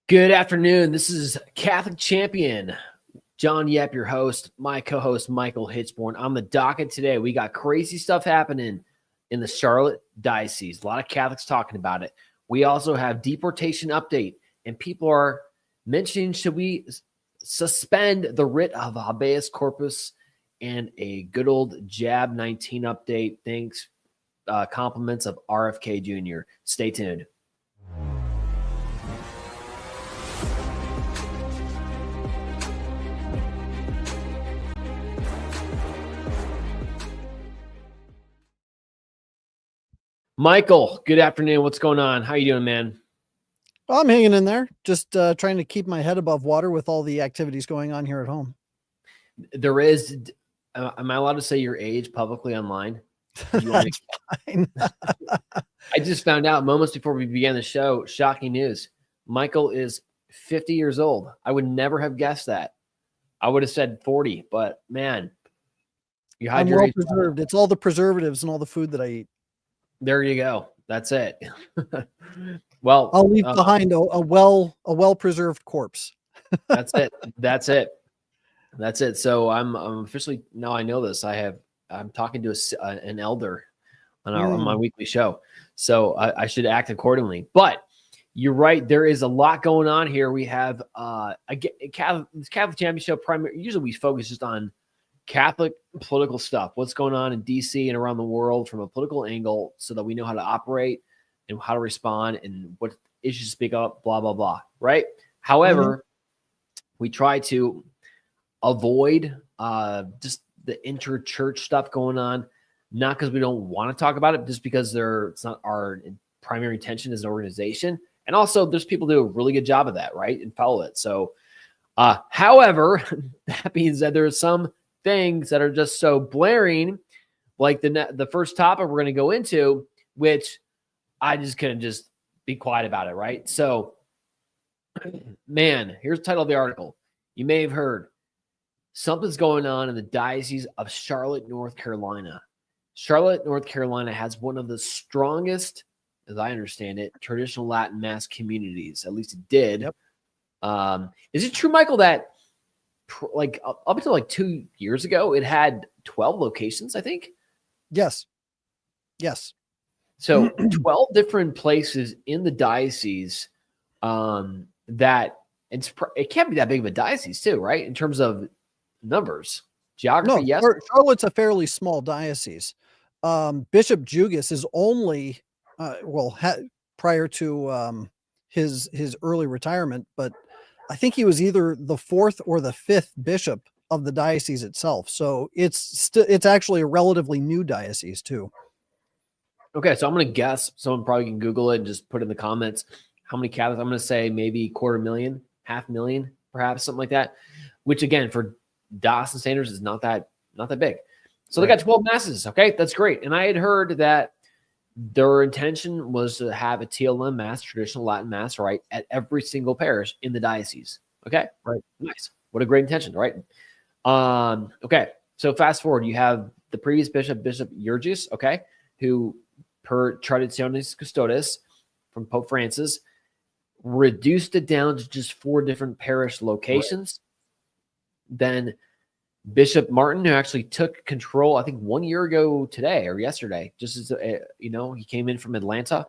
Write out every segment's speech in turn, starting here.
Good afternoon. This is Catholic Champion. John Yep, your host. My co-host, Michael Hichborn. On the docket today, we got crazy stuff happening in the Charlotte Diocese. A lot of Catholics talking about it. We also have deportation update, and people are mentioning, should we suspend the writ of habeas corpus, and a good old Jab 19 update. Thanks. Compliments of RFK Jr. Stay tuned. Michael, good afternoon. What's going on? How you doing, man? I'm hanging in there, just trying to keep my head above water with all the activities going on here at home. There is, am I allowed to say your age publicly online? That's fine. I just found out moments before we began the show, shocking news. Michael is 50 years old. I would never have guessed that. I would have said 40, but man, you hide I'm your well age. preserved. It's all the preservatives and all the food that I eat. There you go. That's it. Well, I'll leave behind a well-preserved corpse. That's it. That's it. That's it. So I'm officially, now I know this. I'm talking to an elder on my weekly show. So I should act accordingly. But you're right. There is a lot going on here. We have a Catholic Champion show. Usually we focus just on Catholic political stuff, what's going on in DC and around the world from a political angle, so that we know how to operate and how to respond and what issues to speak up, blah, blah, blah. Right. However, we try to avoid just the inter-church stuff going on, not because we don't want to talk about it, just because it's not our primary intention as an organization. And also there's people do a really good job of that, right? And follow it. So, however, that being said, there are some things that are just so blaring, like the first topic we're going to go into, which I just couldn't just be quiet about it, right? So, man, here's the title of the article. You may have heard something's going on in the Diocese of Charlotte, North Carolina. Charlotte, North Carolina has one of the strongest, as I understand it, traditional Latin Mass communities. At least it did. Yep. Is it true, Michael, that like up until like 2 years ago, it had 12 locations, I think? Yes. So 12 different places in the diocese that it can't be that big of a diocese too, right? In terms of numbers, geography, yes. Charlotte's a fairly small diocese. Bishop Jugas is only, prior to his early retirement, but I think he was either the fourth or the fifth bishop of the diocese itself. So it's actually a relatively new diocese too. Okay, so I'm going to guess. Someone probably can Google it and just put in the comments how many Catholics. I'm going to say maybe 250,000, 500,000, perhaps something like that. Which again, for diocesan standards, is not that big. So They got 12 masses. Okay, that's great. And I had heard that their intention was to have a TLM mass, traditional Latin mass, right, at every single parish in the diocese. Okay, right, nice. What a great intention, right? Okay, so fast forward, you have the previous bishop, Bishop Urgis, okay, who, per Traditionis Custodes from Pope Francis, reduced it down to just 4 different parish locations. Right. Then Bishop Martin, who actually took control, I think 1 year ago today or yesterday, just as he came in from Atlanta.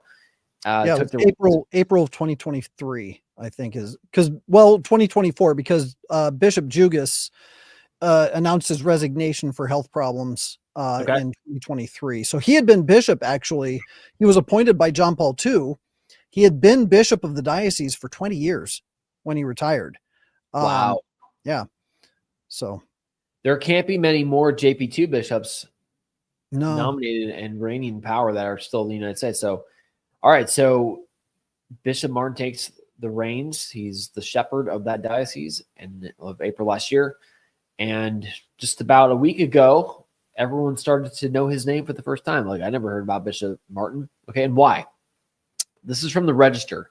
April of 2023, I think, is 2024, because Bishop Jugas announced his resignation for health problems in 2023. So he had been bishop, actually. He was appointed by John Paul II. He had been bishop of the diocese for 20 years when he retired. Wow. Yeah. So there can't be many more JP2 bishops nominated and reigning in power that are still in the United States. So, all right. So Bishop Martin takes the reins. He's the shepherd of that diocese of April last year. And just about a week ago, everyone started to know his name for the first time. Like, I never heard about Bishop Martin. Okay. And why? This is from the Register.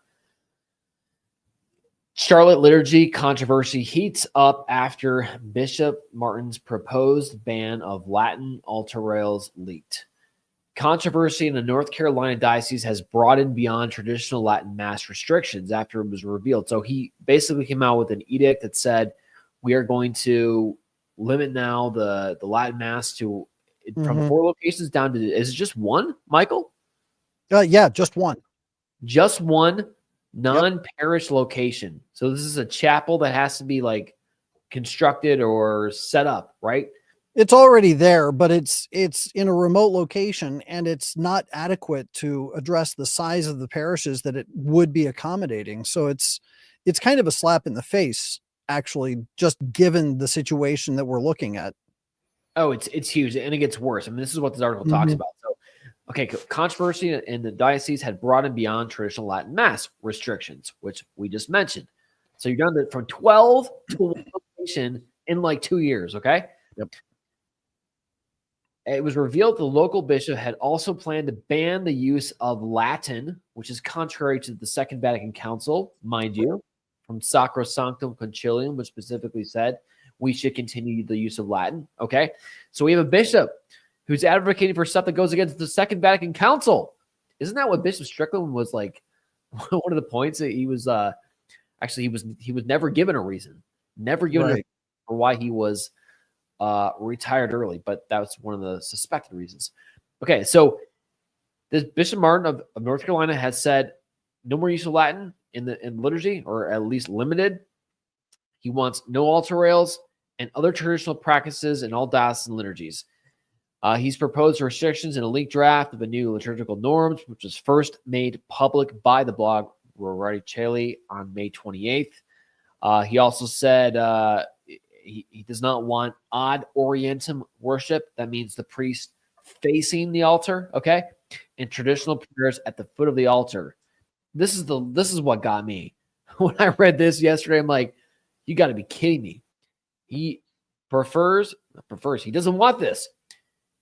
Charlotte liturgy controversy heats up after Bishop Martin's proposed ban of Latin altar rails leaked. controversy in the North Carolina Diocese has broadened beyond traditional Latin Mass restrictions after it was revealed. So he basically came out with an edict that said, we are going to limit now the Latin Mass to from 4 locations down to, is it just one, Michael? Yeah, just one. Just one non-parish location. So this is a chapel that has to be like constructed or set up, right? It's already there, but it's in a remote location, and it's not adequate to address the size of the parishes that it would be accommodating. So it's kind of a slap in the face, actually, just given the situation that we're looking at. Oh, it's huge, and it gets worse. I mean, this is what this article talks about. So, okay, controversy in the diocese had broadened beyond traditional Latin Mass restrictions, which we just mentioned. So you're down from 12 to 1 location in like 2 years, okay? Yep. It was revealed the local bishop had also planned to ban the use of Latin, which is contrary to the Second Vatican Council, mind you, from Sacrosanctum Concilium, which specifically said we should continue the use of Latin. Okay, so we have a bishop who's advocating for stuff that goes against the Second Vatican Council. Isn't that what Bishop Strickland was like? One of the points that he was actually he was never given a reason, never given a reason for why he was retired early, but that was one of the suspected reasons. Okay, so this Bishop Martin of North Carolina has said no more use of Latin in liturgy, or at least limited. He wants no altar rails and other traditional practices in all diocesan liturgies. He's proposed restrictions in a leaked draft of the new liturgical norms, which was first made public by the blog Rarichelli on May 28th. He also said he does not want ad orientem worship. That means the priest facing the altar, okay? And traditional prayers at the foot of the altar. This is what got me. When I read this yesterday, I'm like, you got to be kidding me. He he doesn't want this.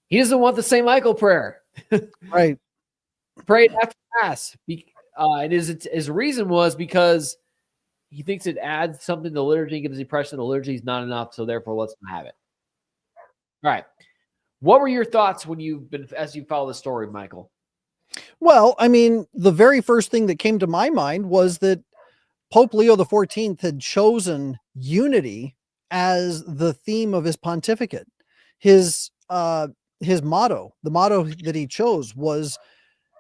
He doesn't want the St. Michael prayer. Right. Prayed after Mass. And his reason was because he thinks it adds something to liturgy, gives the impression the liturgy is not enough, so therefore let's not have it. All right. What were your thoughts as you follow the story, Michael? Well, I mean, the very first thing that came to my mind was that Pope Leo XIV had chosen unity as the theme of his pontificate. His motto, the motto that he chose was,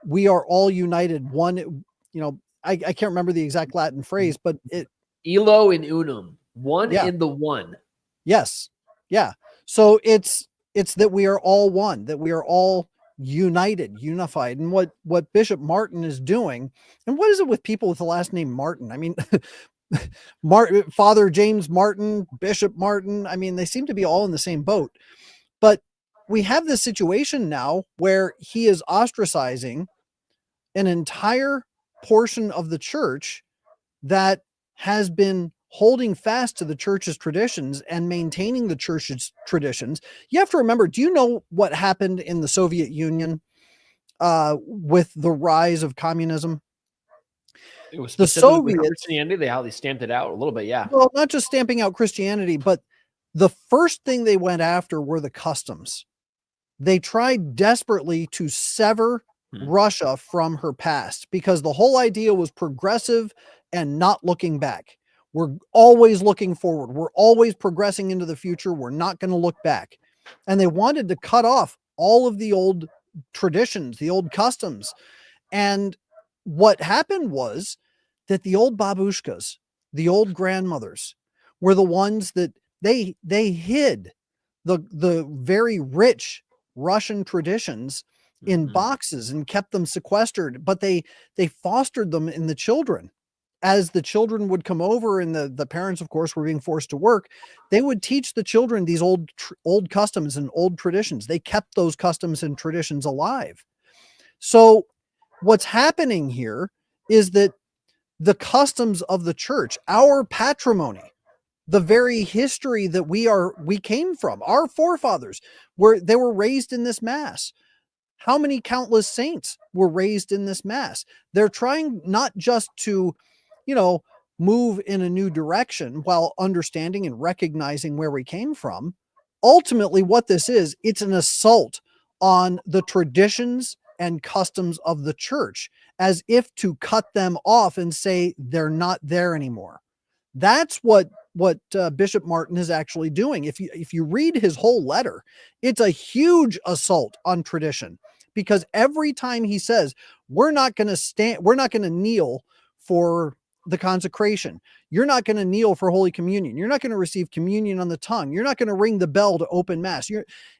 "We are all united, one." You know, I can't remember the exact Latin phrase, but Elo in unum, one in the one. Yes. Yeah. So it's that we are all one, that we are all united, unified. And what Bishop Martin is doing, and what is it with people with the last name Martin? I mean, Father James Martin, Bishop Martin, I mean, they seem to be all in the same boat. But we have this situation now where he is ostracizing an entire portion of the church that has been holding fast to the church's traditions and maintaining the church's traditions. You have to remember, do you know what happened in the Soviet Union with the rise of communism? It was the Soviets, Christianity, how they stamped it out a little bit, yeah. Well, not just stamping out Christianity, but the first thing they went after were the customs. They tried desperately to sever Russia from her past, because the whole idea was progressive and not looking back. We're always looking forward. We're always progressing into the future. We're not going to look back. And they wanted to cut off all of the old traditions, the old customs. And what happened was that the old babushkas, the old grandmothers, were the ones that they hid the very rich Russian traditions in boxes and kept them sequestered, but they fostered them in the children. As the children would come over, and the parents, of course, were being forced to work, they would teach the children these old customs and old traditions. They kept those customs and traditions alive. So what's happening here is that the customs of the church, our patrimony, the very history that we came from, our forefathers they were raised in this Mass. How many countless saints were raised in this Mass? They're trying not just to, move in a new direction while understanding and recognizing where we came from. Ultimately, what this is, it's an assault on the traditions and customs of the church, as if to cut them off and say they're not there anymore. That's what Bishop Martin is actually doing. If you read his whole letter, it's a huge assault on tradition, because every time he says we're not going to kneel for the consecration, you're not going to kneel for Holy Communion, you're not going to receive communion on the tongue, you're not going to ring the bell to open mass,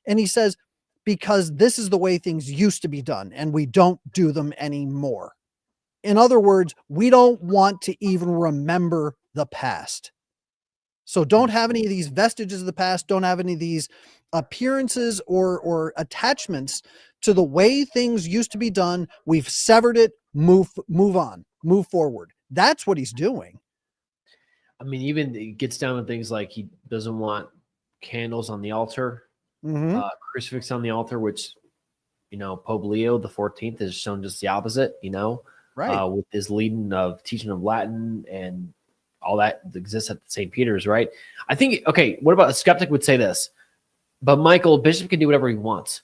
and he says, because this is the way things used to be done and we don't do them anymore. In other words, we don't want to even remember the past. So don't have any of these vestiges of the past. Don't have any of these appearances or attachments to the way things used to be done. We've severed it. Move on, move forward. That's what he's doing. I mean, even it gets down to things like he doesn't want candles on the altar, crucifix on the altar, which, Pope Leo the 14th has shown just the opposite, right. With his leading of teaching of Latin and all that exists at St. Peter's, right? I think, okay, what about a skeptic would say this? But Michael, Bishop can do whatever he wants.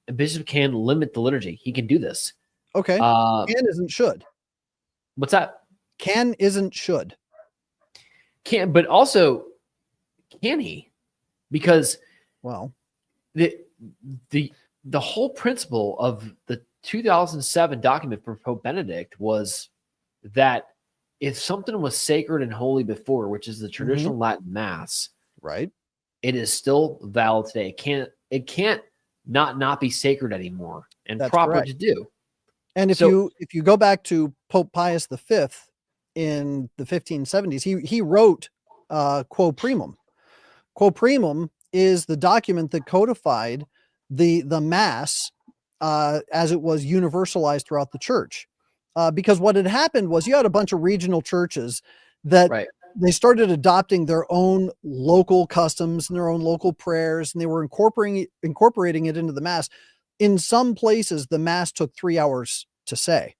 A bishop can limit the liturgy. He can do this. Okay. Can isn't should. What's that? Can isn't should. Can, but also, can he? Because, well, the whole principle of the 2007 document for Pope Benedict was that if something was sacred and holy before, which is the traditional Latin Mass, right, it is still valid today. It can't not be sacred anymore and that's proper correct. to do. And if you go back to Pope Pius V in the 1570s, he wrote Quo Primum. Quo Primum is the document that codified the Mass as it was universalized throughout the church. Because what had happened was you had a bunch of regional churches that they started adopting their own local customs and their own local prayers, and they were incorporating it into the Mass. In some places, the Mass took 3 hours to say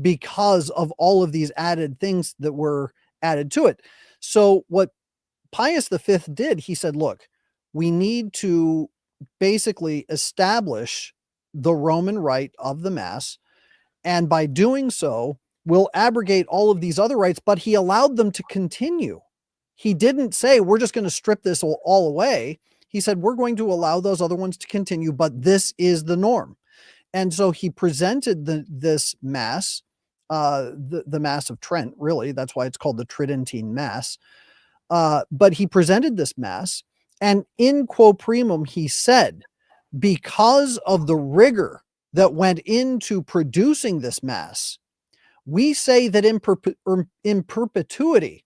because of all of these added things that were added to it. So what Pius V did, he said, look, we need to basically establish the Roman rite of the Mass, and by doing so, we'll abrogate all of these other rites, but he allowed them to continue. He didn't say, we're just going to strip this all away. He said, we're going to allow those other ones to continue, but this is the norm. And so he presented this Mass, the Mass of Trent, really. That's why it's called the Tridentine Mass. But he presented this Mass, and in Quo Primum, he said, because of the rigor that went into producing this Mass, we say that in perpetuity,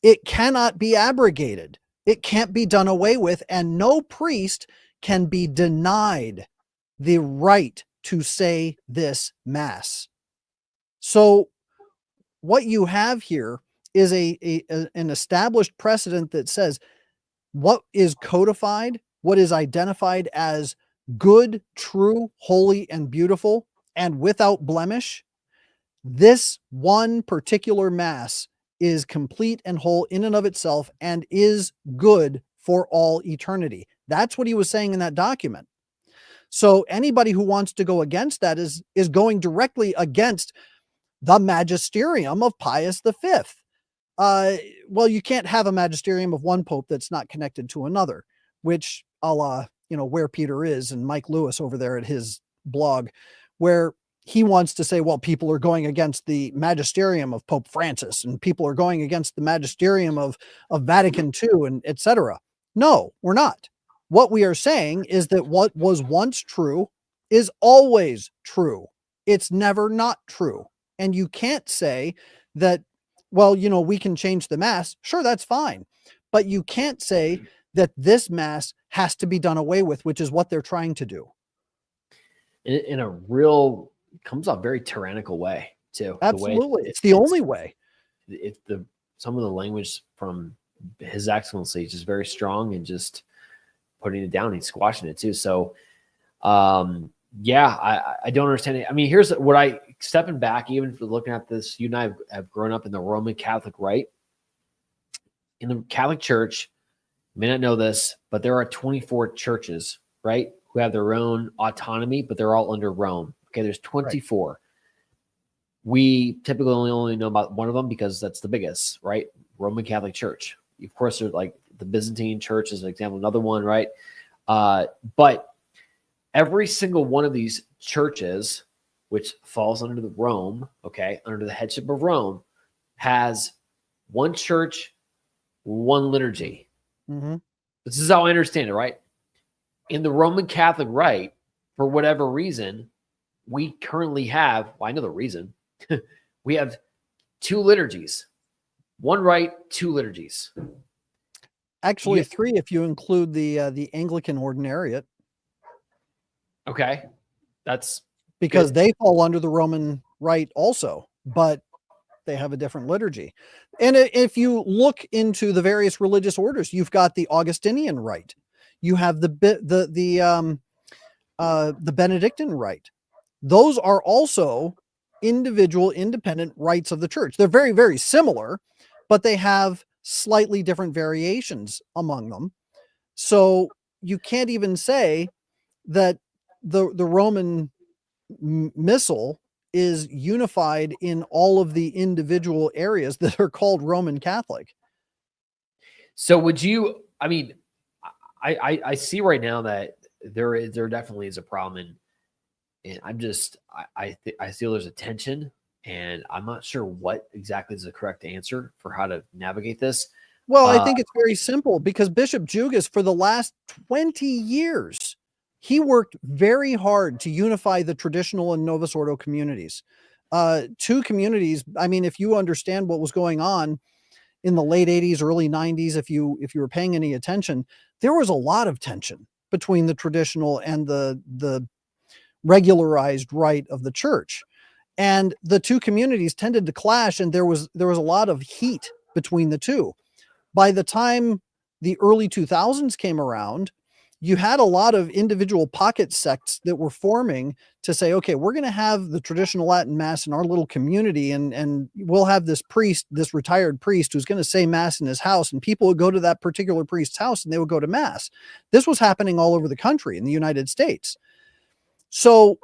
it cannot be abrogated. It can't be done away with, and no priest can be denied the right to say this Mass. So what you have here is an established precedent that says what is codified, what is identified as good, true, holy, and beautiful, and without blemish, this one particular Mass is complete and whole in and of itself and is good for all eternity. That's what he was saying in that document. So anybody who wants to go against that is going directly against the magisterium of Pius V. Well, you can't have a magisterium of one pope that's not connected to another, which a la, Where Peter Is and Mike Lewis over there at his blog, where he wants to say, well, people are going against the magisterium of Pope Francis and people are going against the magisterium of Vatican II and etc. No, we're not. What we are saying is that what was once true is always true. It's never not true. And you can't say that, well, we can change the Mass. Sure, that's fine. But you can't say that this Mass has to be done away with, which is what they're trying to do. In a real, comes off very tyrannical way, too. Absolutely. It's the only way. Some of the language from His Excellency is just very strong and just putting it down. He's squashing it, too. So, yeah, I don't understand it. I mean, here's what stepping back, even for looking at this, you and I have grown up in the Roman Catholic rite. In the Catholic Church, you may not know this, but there are 24 churches, right? who have their own autonomy, but they're all under Rome. Okay, there's 24. Right. We typically only know about one of them because that's the biggest, right? Roman Catholic Church. Of course, there's like the Byzantine Church is an example, another one, right? But every single one of these churches, which falls under the Rome, okay, under the headship of Rome, has one church, one liturgy. Mm-hmm. This is how I understand it, right? In the Roman Catholic Rite, for whatever reason, we currently have, well, I know the reason, we have 2 liturgies. One rite, 2 liturgies. Actually, 3 if you include the Anglican Ordinariate. Okay. That's because good. they fall under the Roman Rite also, but they have a different liturgy. And if you look into the various religious orders, you've got the Augustinian Rite. You have the Benedictine Rite. Those are also individual independent rites of the church. They're very, very similar, but they have slightly different variations among them. So you can't even say that the Roman Missal is unified in all of the individual areas that are called Roman Catholic. So would you, I mean, I see right now that there definitely is a problem, and I'm just, I feel there's a tension, and I'm not sure what exactly is the correct answer for how to navigate this. Well, I think it's very simple because Bishop Jugas, for the last 20 years, he worked very hard to unify the traditional and Novus Ordo communities. 2 communities. I mean, if you understand what was going on in the late 80s, early 90s, if you were paying any attention, there was a lot of tension between the traditional and the regularized rite of the church. And the 2 communities tended to clash, and there was a lot of heat between the 2. By the time the early 2000s came around, you had a lot of individual pocket sects that were forming to say, okay, we're going to have the traditional Latin Mass in our little community, and we'll have this priest, this retired priest, who's going to say Mass in his house, and people would go to that particular priest's house and they would go to Mass. This was happening all over the country in the United States. So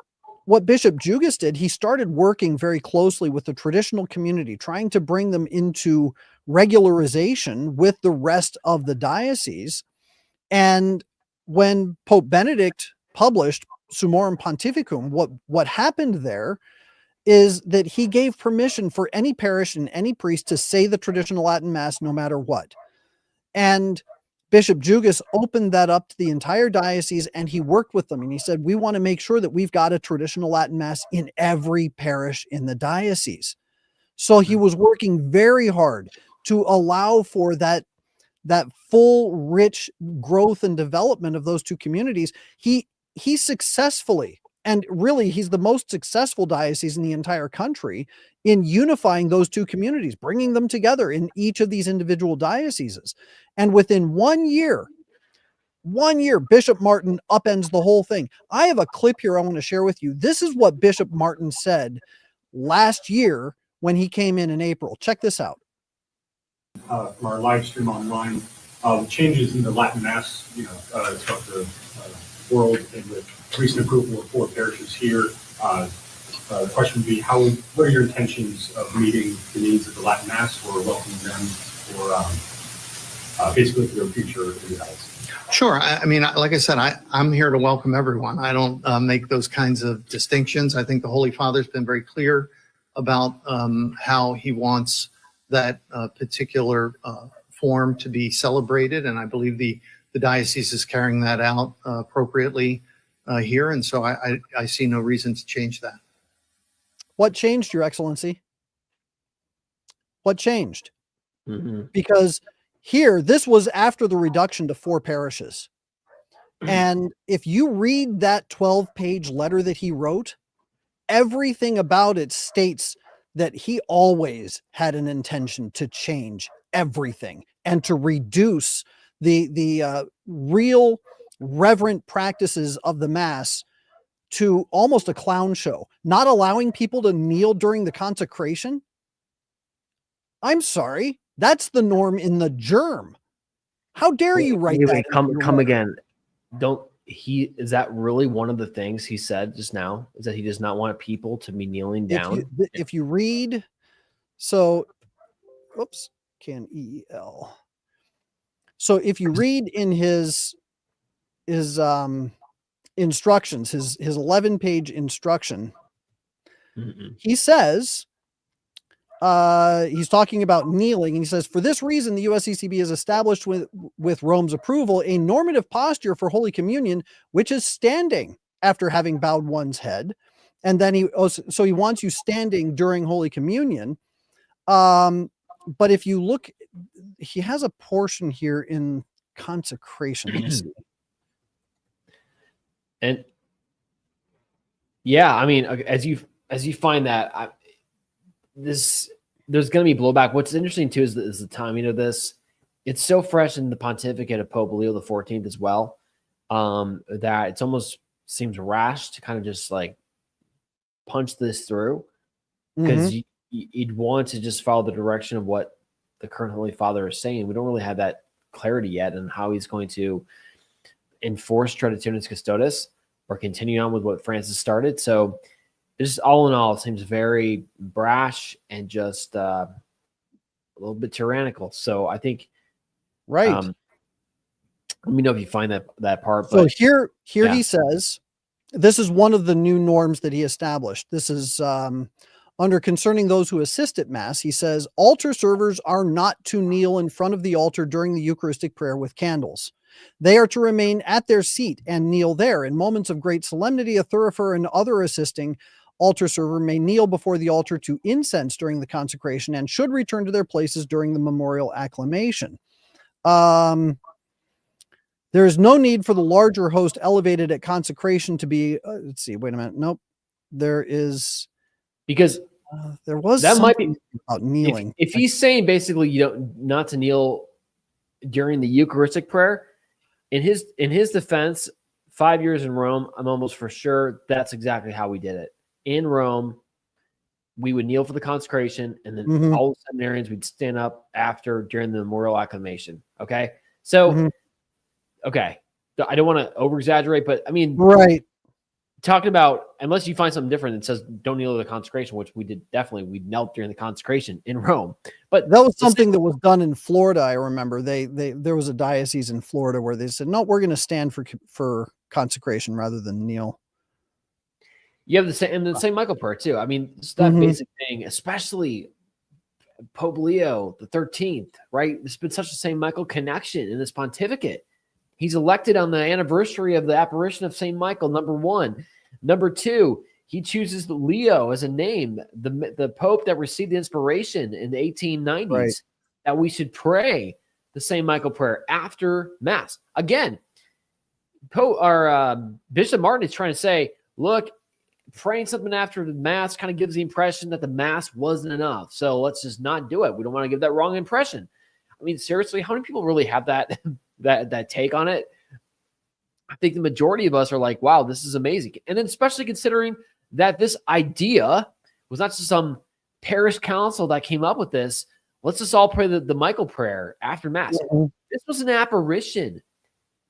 what Bishop Jugas did, he started working very closely with the traditional community, trying to bring them into regularization with the rest of the diocese. And when Pope Benedict published Summorum Pontificum, what happened there is that he gave permission for any parish and any priest to say the traditional Latin Mass no matter what. And Bishop Jugas opened that up to the entire diocese, and he worked with them, and he said, we want to make sure that we've got a traditional Latin Mass in every parish in the diocese. So he was working very hard to allow for that full, rich growth and development of those 2 communities. He successfully, and really he's the most successful diocese in the entire country in unifying those 2 communities, bringing them together in each of these individual dioceses. And within 1 year, Bishop Martin upends the whole thing. I have a clip here I want to share with you. This is what Bishop Martin said last year when he came in April. Check this out. From our live stream online, changes in the Latin Mass, throughout the world, and with recent approval of 4 parishes here. The question would be, what are your intentions of meeting the needs of the Latin Mass, or welcoming them, or basically for their future in the diocese? Sure. I mean, like I said, I'm here to welcome everyone. I don't make those kinds of distinctions. I think the Holy Father's been very clear about how he wants that particular form to be celebrated, and I believe the diocese is carrying that out appropriately here, and so I see no reason to change that. What changed, Your Excellency? What changed? Mm-hmm. Because here, this was after the reduction to 4 parishes. And if you read that 12-page letter that he wrote, everything about it states that he always had an intention to change everything and to reduce the real reverent practices of the Mass to almost a clown show, not allowing people to kneel during the consecration. I'm sorry, that's the norm in the germ. How dare you write that? Come again. Don't is that really one of the things he said just now? Is that he does not want people to be kneeling down? If you read, so, oops, can EL. So if you read in his instructions, his 11-page instruction, he says, he's talking about kneeling, and he says, for this reason, the USCCB has established with Rome's approval a normative posture for Holy Communion, which is standing after having bowed one's head. And then he wants you standing during Holy Communion. But if you look, he has a portion here in consecration. Let me see. And yeah, I mean, as you find that, there's going to be blowback. What's interesting too is the timing of this. It's so fresh in the pontificate of Pope Leo XIV as well, that it's almost seems rash to kind of just like punch this through, because you'd want to just follow the direction of what the current Holy Father is saying. We don't really have that clarity yet on how he's going to enforce Traditionis Custodes or continue on with what Francis started. So just all in all, it seems very brash and just a little bit tyrannical. So I think, right. Let me know if you find that part. So here he says, this is one of the new norms that he established. This is under concerning those who assist at Mass. He says, altar servers are not to kneel in front of the altar during the Eucharistic prayer with candles. They are to remain at their seat and kneel there. In moments of great solemnity, a thurifer and other assisting altar server may kneel before the altar to incense during the consecration and should return to their places during the memorial acclamation. There is no need for the larger host elevated at consecration to be, let's see, wait a minute. Nope. There is, because there was that might be about kneeling. If he's saying basically not to kneel during the Eucharistic prayer, in his defense, 5 years in Rome, I'm almost for sure that's exactly how we did it. In Rome, we would kneel for the consecration, and then all the seminarians would stand up after during the memorial acclamation. Okay. So, okay. I don't want to over exaggerate, but I mean, right. Talking about, unless you find something different that says don't kneel at the consecration, which we did definitely, we knelt during the consecration in Rome. But that was something that was done in Florida. I remember there was a diocese in Florida where they said, no, we're going to stand for consecration rather than kneel. You have the same Michael prayer too. I mean, it's that basic thing, especially Pope Leo XIII, right? There's been such a St. Michael connection in this pontificate. He's elected on the anniversary of the apparition of St. Michael, number 1. Number 2, he chooses Leo as a name, the Pope that received the inspiration in the 1890s, that we should pray the St. Michael prayer after Mass. Again, Bishop Martin is trying to say, look, praying something after the Mass kind of gives the impression that the Mass wasn't enough. So let's just not do it. We don't want to give that wrong impression. I mean, seriously, how many people really have that take on it? I think the majority of us are like, wow, this is amazing. And then especially considering that this idea was not just some parish council that came up with this. Let's just all pray the Michael prayer after Mass. This was an apparition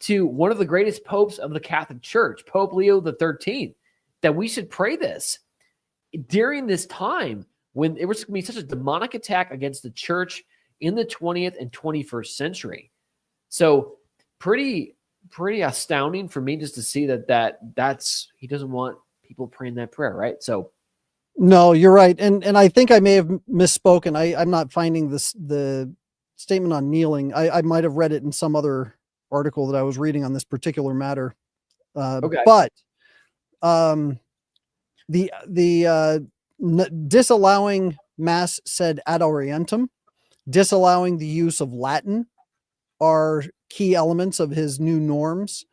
to one of the greatest popes of the Catholic Church, Pope Leo XIII, that we should pray this during this time when it was going to be such a demonic attack against the church in the 20th and 21st century. So pretty astounding for me just to see that's he doesn't want people praying that prayer, right? So no, you're right. And I think I may have misspoken. I'm not finding the statement on kneeling. I might have read it in some other article that I was reading on this particular matter. Okay. But disallowing Mass said ad orientem, disallowing the use of Latin are key elements of his new norms,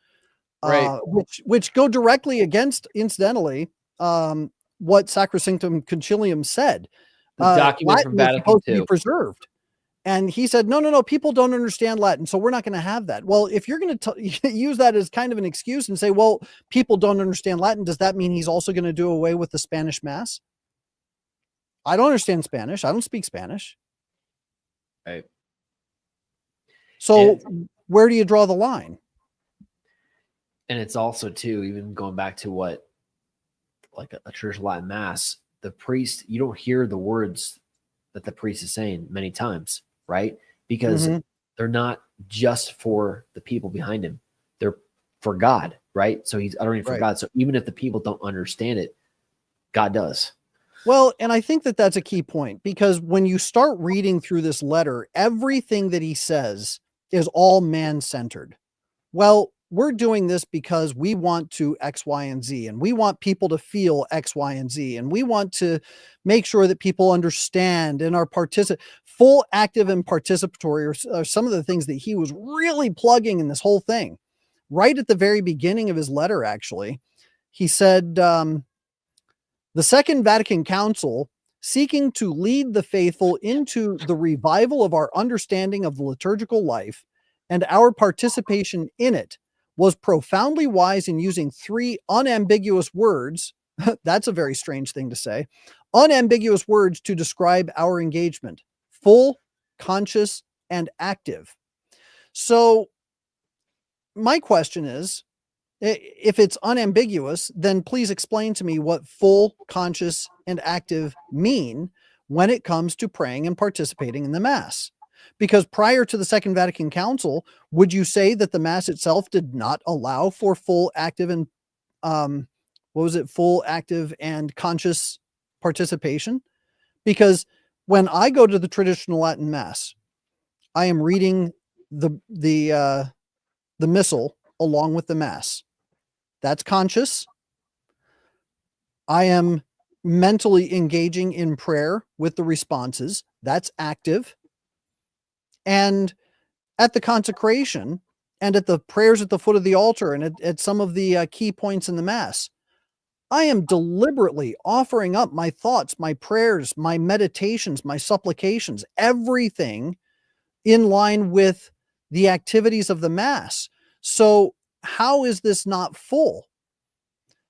right? Which go directly against, incidentally, what Sacrosanctum Concilium said. The document Latin from Vatican is supposed II. to be preserved. And he said, no, people don't understand Latin, so we're not going to have that. Well, if you're going to use that as kind of an excuse and say, well, people don't understand Latin, does that mean he's also going to do away with the Spanish Mass? I don't understand Spanish. I don't speak Spanish. Right. So where do you draw the line? And it's also too, even going back to what, like a church Latin mass, the priest, you don't hear the words that the priest is saying many times, right? Because they're not just for the people behind him. They're for God, right? So he's uttering for God. So even if the people don't understand it, God does. Well, and I think that that's a key point, because when you start reading through this letter, everything that he says is all man-centered. Well, we're doing this because we want to X, Y, and Z, and we want people to feel X, Y, and Z, and we want to make sure that people understand and are full, active, and participatory are some of the things that he was really plugging in this whole thing. Right at the very beginning of his letter, actually, he said, the Second Vatican Council, seeking to lead the faithful into the revival of our understanding of the liturgical life and our participation in it, was profoundly wise in using 3 unambiguous words. That's a very strange thing to say. Unambiguous words to describe our engagement: full, conscious, and active. So my question is, if it's unambiguous, then please explain to me what full, conscious, and active mean when it comes to praying and participating in the Mass. Because prior to the Second Vatican Council, would you say that the Mass itself did not allow for full, active, and full, active, and conscious participation? Because when I go to the traditional Latin Mass, I am reading the missal along with the Mass. That's conscious. I am mentally engaging in prayer with the responses. That's active. And at the consecration and at the prayers at the foot of the altar and at some of the key points in the Mass, I am deliberately offering up my thoughts, my prayers, my meditations, my supplications, everything in line with the activities of the Mass. So how is this not full?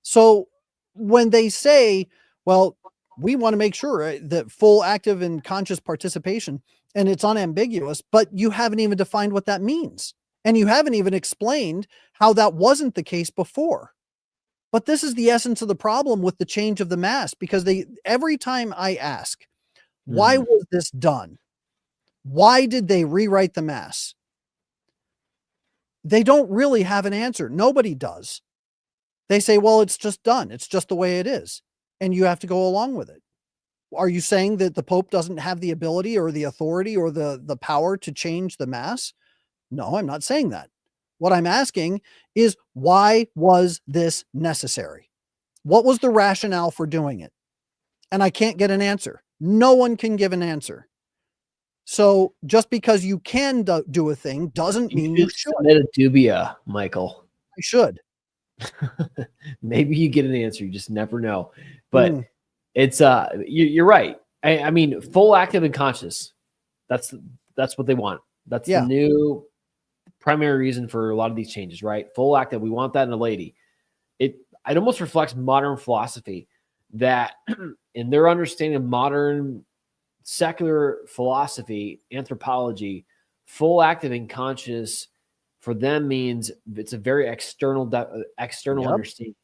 So when they say, well, we want to make sure that full, active, and conscious participation, and it's unambiguous, but you haven't even defined what that means. And you haven't even explained how that wasn't the case before. But this is the essence of the problem with the change of the Mass, because every time I ask, why was this done? Why did they rewrite the Mass? They don't really have an answer. Nobody does. They say, well, it's just done. It's just the way it is. And you have to go along with it. Are you saying that the Pope doesn't have the ability or the authority or the power to change the Mass? No, I'm not saying that. What I'm asking is, why was this necessary? What was the rationale for doing it? And I can't get an answer. No one can give an answer. So just because you can do a thing doesn't mean you should. Submit a dubia, Michael. I should. Maybe you get an answer. You just never know. But it's you're right. I mean, full, active, and conscious. That's what they want. That's the new primary reason for a lot of these changes, right? Full, active. We want that in a laity. It almost reflects modern philosophy, that in their understanding of modern secular philosophy, anthropology, full, active, and conscious for them means it's a very external understanding,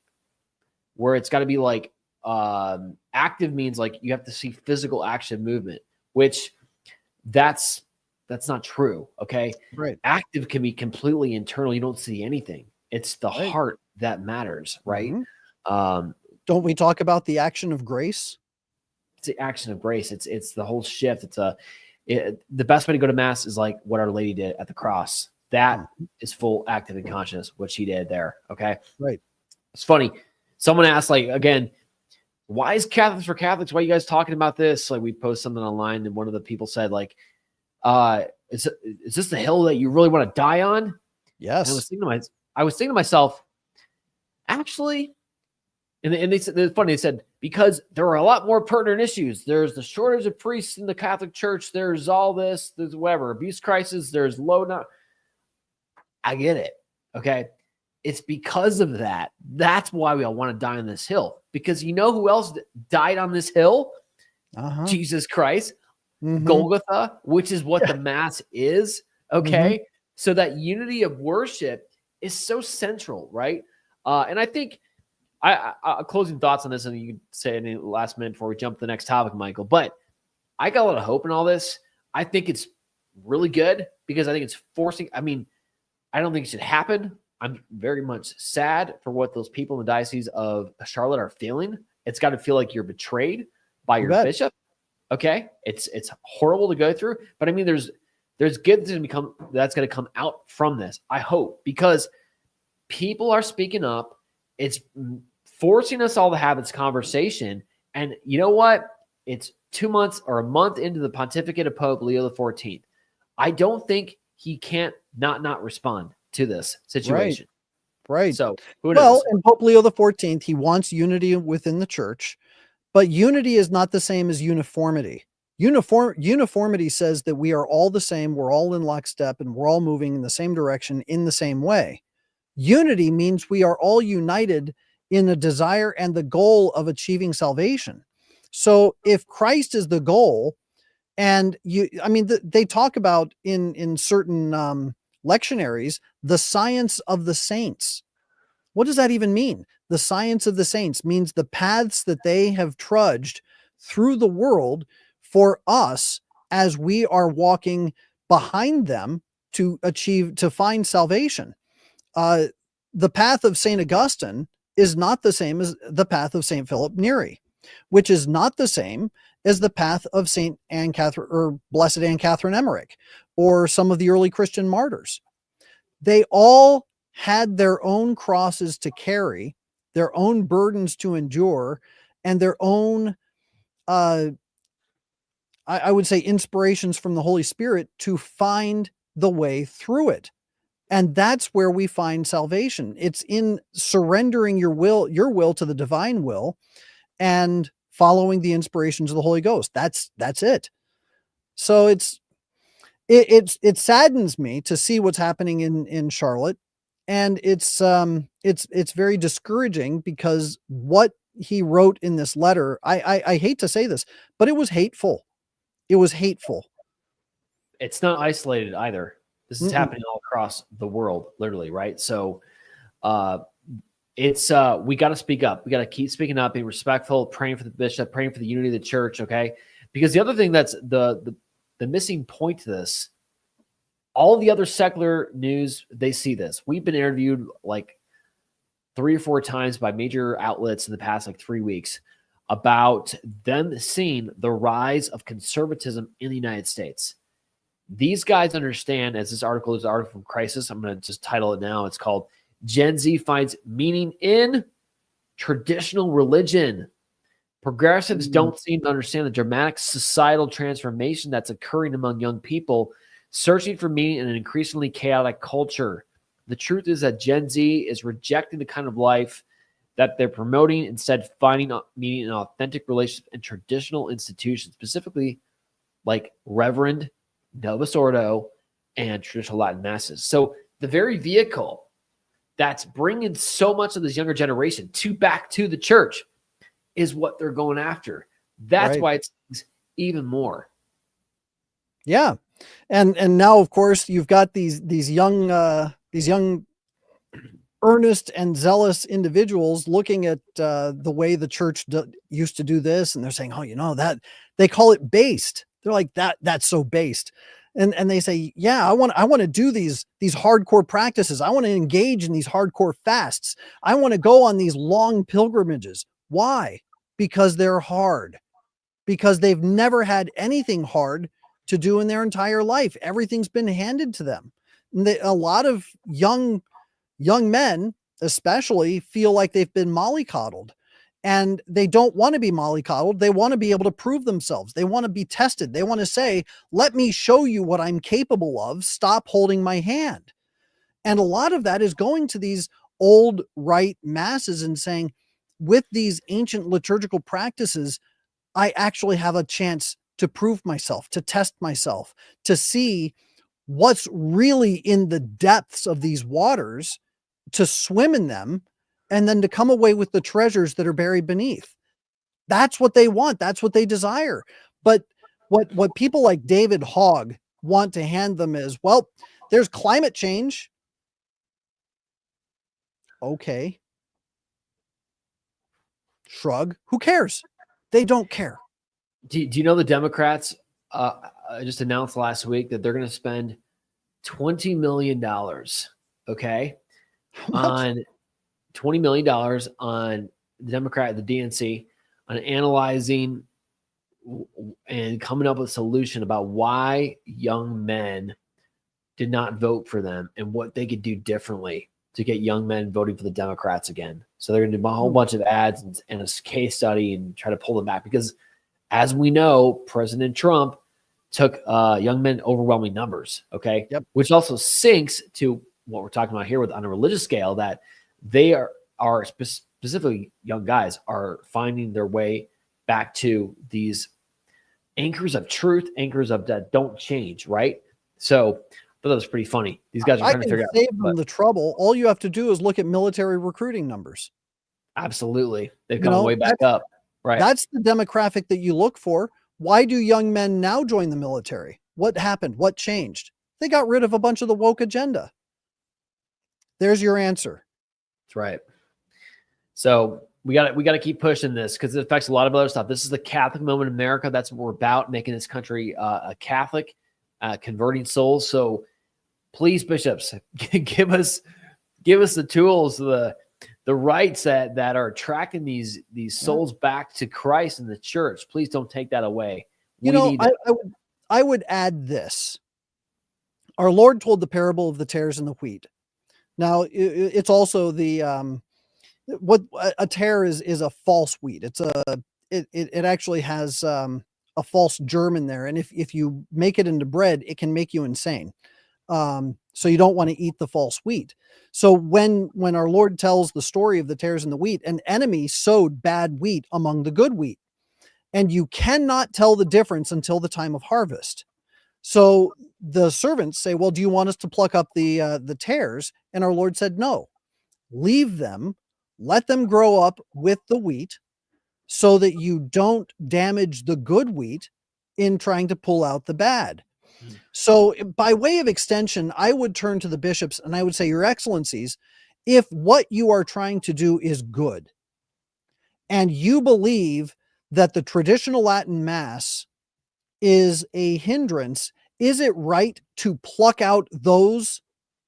where it's got to be like active means like you have to see physical action, movement, which that's not true. Okay. Right. Active can be completely internal. You don't see anything. It's the heart that matters. Right. Don't we talk about the action of grace? It's the action of grace. It's the whole shift. The best way to go to Mass is like what Our Lady did at the cross. That is full, active, and conscious, what she did there. Okay. Right. It's funny. Someone asked, like, again, why is Catholics for Catholics? Why are you guys talking about this? Like, we post something online and one of the people said, like, is this the hill that you really want to die on? Yes. And I was thinking to myself, actually, and they said, it's funny. They said, because there are a lot more pertinent issues. There's the shortage of priests in the Catholic Church. There's all this, there's whatever, abuse crisis. There's low. I get it. Okay. It's because of that. That's why we all want to die on this hill, because you know who else died on this hill? Jesus Christ, Golgotha, which is what the Mass is. Okay. So that unity of worship is so central, right? And I think closing thoughts on this, and you can say in the last minute before we jump to the next topic, Michael. But I got a lot of hope in all this. I think it's really good because I think it's forcing. I mean, I don't think it should happen. I'm very much sad for what those people in the Diocese of Charlotte are feeling. It's got to feel like you're betrayed by your bishop. Okay, it's horrible to go through, but I mean, there's good things that's going to come out from this. I hope, because people are speaking up. It's forcing us all to have this conversation, and you know what? It's 2 months or a month into the pontificate of Pope Leo XIV. I don't think he can't not respond to this situation. Right. So who knows? Well, and Pope Leo XIV, he wants unity within the church, but unity is not the same as uniformity. Uniformity says that we are all the same, we're all in lockstep, and we're all moving in the same direction in the same way. Unity means we are all united in the desire and the goal of achieving salvation. So if Christ is the goal, and they talk about in certain lectionaries, the science of the saints. What does that even mean? The science of the saints means the paths that they have trudged through the world for us as we are walking behind them to find salvation. The path of St. Augustine is not the same as the path of St. Philip Neri, which is not the same as the path of St. Anne Catherine or Blessed Anne Catherine Emmerich, or some of the early Christian martyrs. They all had their own crosses to carry, their own burdens to endure, and their own, I would say, inspirations from the Holy Spirit to find the way through it. And that's where we find salvation. It's in surrendering your will to the divine will, and following the inspirations of the Holy Ghost. That's it. So it saddens me to see what's happening in Charlotte, and it's very discouraging, because what he wrote in this letter, I hate to say this, but it was hateful. It was hateful. It's not isolated either. This is happening all across the world, literally, right? So we got to speak up. We got to keep speaking up, being respectful, praying for the bishop, praying for the unity of the church, okay? Because the other thing that's the missing point to this, all the other secular news, they see this. We've been interviewed like 3 or 4 times by major outlets in the past 3 weeks about them seeing the rise of conservatism in the United States. These guys understand, as this article is an article from Crisis, I'm going to just title it now. It's called Gen Z Finds Meaning in Traditional Religion. Progressives don't seem to understand the dramatic societal transformation that's occurring among young people searching for meaning in an increasingly chaotic culture. The truth is that Gen Z is rejecting the kind of life that they're promoting, instead finding meaning in authentic relationships and traditional institutions, specifically like Reverend, Novus Ordo, and traditional Latin masses. So the very vehicle that's bringing so much of this younger generation back to the church is what they're going after. That's why it's even more. Yeah. And now, of course, you've got these young earnest and zealous individuals looking at the way the church used to do this, and they're saying, "Oh, that they call it based." They're like, "That's so based," and they say, "Yeah, I want to do these hardcore practices. I want to engage in these hardcore fasts. I want to go on these long pilgrimages." Why? Because they're hard. Because they've never had anything hard to do in their entire life. Everything's been handed to them. And a lot of young men, especially, feel like they've been mollycoddled, and they don't want to be mollycoddled. They want to be able to prove themselves. They want to be tested. They want to say, "Let me show you what I'm capable of. Stop holding my hand." And a lot of that is going to these old rite masses and saying, with these ancient liturgical practices, I actually have a chance to prove myself, to test myself, to see what's really in the depths of these waters, to swim in them, and then to come away with the treasures that are buried beneath. That's what they want. That's what they desire. But what people like David Hogg want to hand them is, well, there's climate change. Okay. shrug. Who cares? They don't care. Do you know the Democrats just announced last week that they're going to spend $20 million, okay, on $20 million on the Democrat, the DNC, on analyzing and coming up with a solution about why young men did not vote for them and what they could do differently to get young men voting for the Democrats again. So they're going to do a whole bunch of ads and a case study and try to pull them back because, as we know, President Trump took young men overwhelming numbers, okay? Yep. Which also syncs to what we're talking about here with on a religious scale, that they are specifically young guys are finding their way back to these anchors of truth, anchors of that don't change, right? So I thought that was pretty funny. These guys are trying to figure out. Save them the trouble. All you have to do is look at military recruiting numbers. Absolutely. They've gone way back up. Right. That's the demographic that you look for. Why do young men now join the military? What happened? What changed? They got rid of a bunch of the woke agenda. There's your answer. That's right. So we got to keep pushing this because it affects a lot of other stuff. This is the Catholic moment in America. That's what we're about, making this country a Catholic, converting souls. So please, bishops, give us the tools, the rights that are attracting these souls back to Christ and the church. Please don't take that away. I would add this. Our Lord told the parable of the tares and the wheat. Now it's also the what a tare is a false wheat. It actually has a false germ in there, and if you make it into bread, it can make you insane. So you don't want to eat the false wheat. So when our Lord tells the story of the tares and the wheat, an enemy sowed bad wheat among the good wheat, and you cannot tell the difference until the time of harvest. So the servants say, well, do you want us to pluck up the tares? And our Lord said, no, leave them, let them grow up with the wheat so that you don't damage the good wheat in trying to pull out the bad. So by way of extension, I would turn to the bishops and I would say, Your Excellencies, if what you are trying to do is good and you believe that the traditional Latin Mass is a hindrance, is it right to pluck out those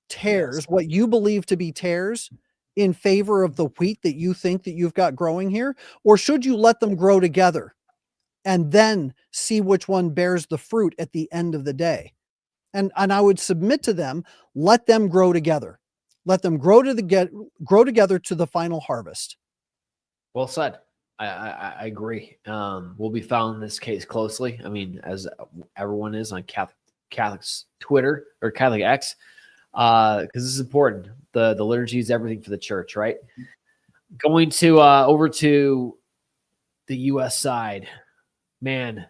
tares, what you believe to be tares, in favor of the wheat that you think that you've got growing here? Or should you let them grow together and then see which one bears the fruit at the end of the day? And I would submit to them, let them grow together. Let them grow together to the final harvest. Well said. I agree. We'll be following this case closely. I mean, as everyone is on Catholic's Twitter or Catholic X, because this is important. The liturgy is everything for the church, right? Going to over to the U.S. side, man,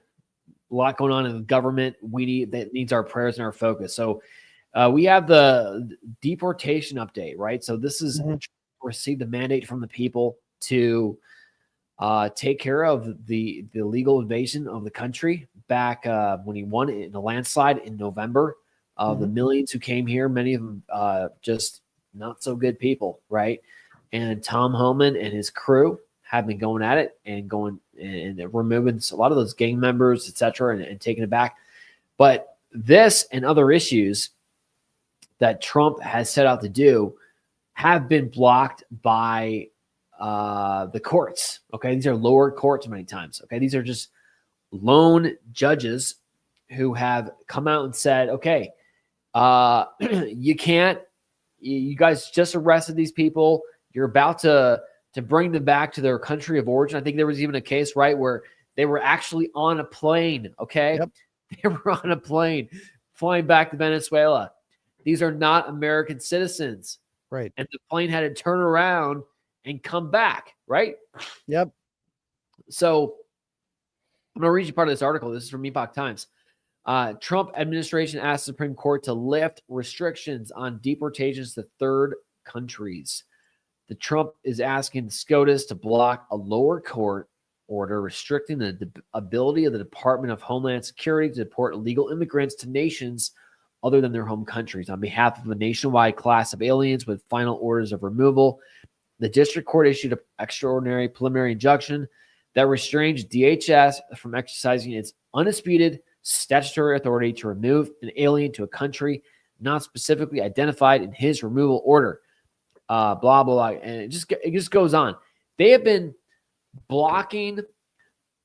a lot going on in the government. That needs our prayers and our focus. So we have the deportation update, right? So this is received a mandate from the people to take care of the legal invasion of the country back when he won in a landslide in November. The millions who came here, many of them just not so good people, right? And Tom Homan and his crew have been going at it and going and removing a lot of those gang members, et cetera, and taking it back. But this and other issues that Trump has set out to do have been blocked by the courts. Okay. These are lower courts many times. Okay. These are just lone judges who have come out and said, okay, you guys just arrested these people. You're about to bring them back to their country of origin. I think there was even a case, right, where they were actually on a plane. Okay. Yep. They were on a plane flying back to Venezuela. These are not American citizens. Right. And the plane had to turn around and come back. Right. Yep. So I'm going to read you part of this article. This is from Epoch Times. Trump administration asked Supreme Court to lift restrictions on deportations to third countries. The Trump is asking SCOTUS to block a lower court order restricting the ability of the Department of Homeland Security to deport illegal immigrants to nations other than their home countries on behalf of a nationwide class of aliens with final orders of removal. the district court issued an extraordinary preliminary injunction that restrains DHS from exercising its undisputed statutory authority to remove an alien to a country not specifically identified in his removal order. Blah, blah, blah. And it just goes on. They have been blocking a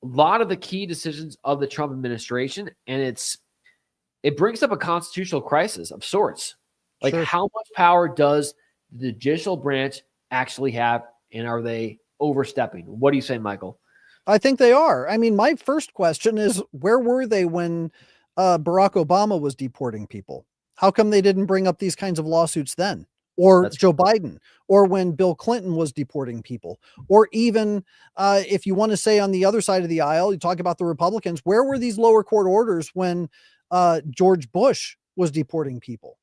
lot of the key decisions of the Trump administration, and it brings up a constitutional crisis of sorts. Like, Sure. How much power does the judicial branch actually have, and are they overstepping? What do you say, Michael? I think they are. I mean, my first question is, where were they when Barack Obama was deporting people? How come they didn't bring up these kinds of lawsuits then? Or Joe Biden, or when Bill Clinton was deporting people, or even if you want to say on the other side of the aisle, you talk about the Republicans, where were these lower court orders when George Bush was deporting people?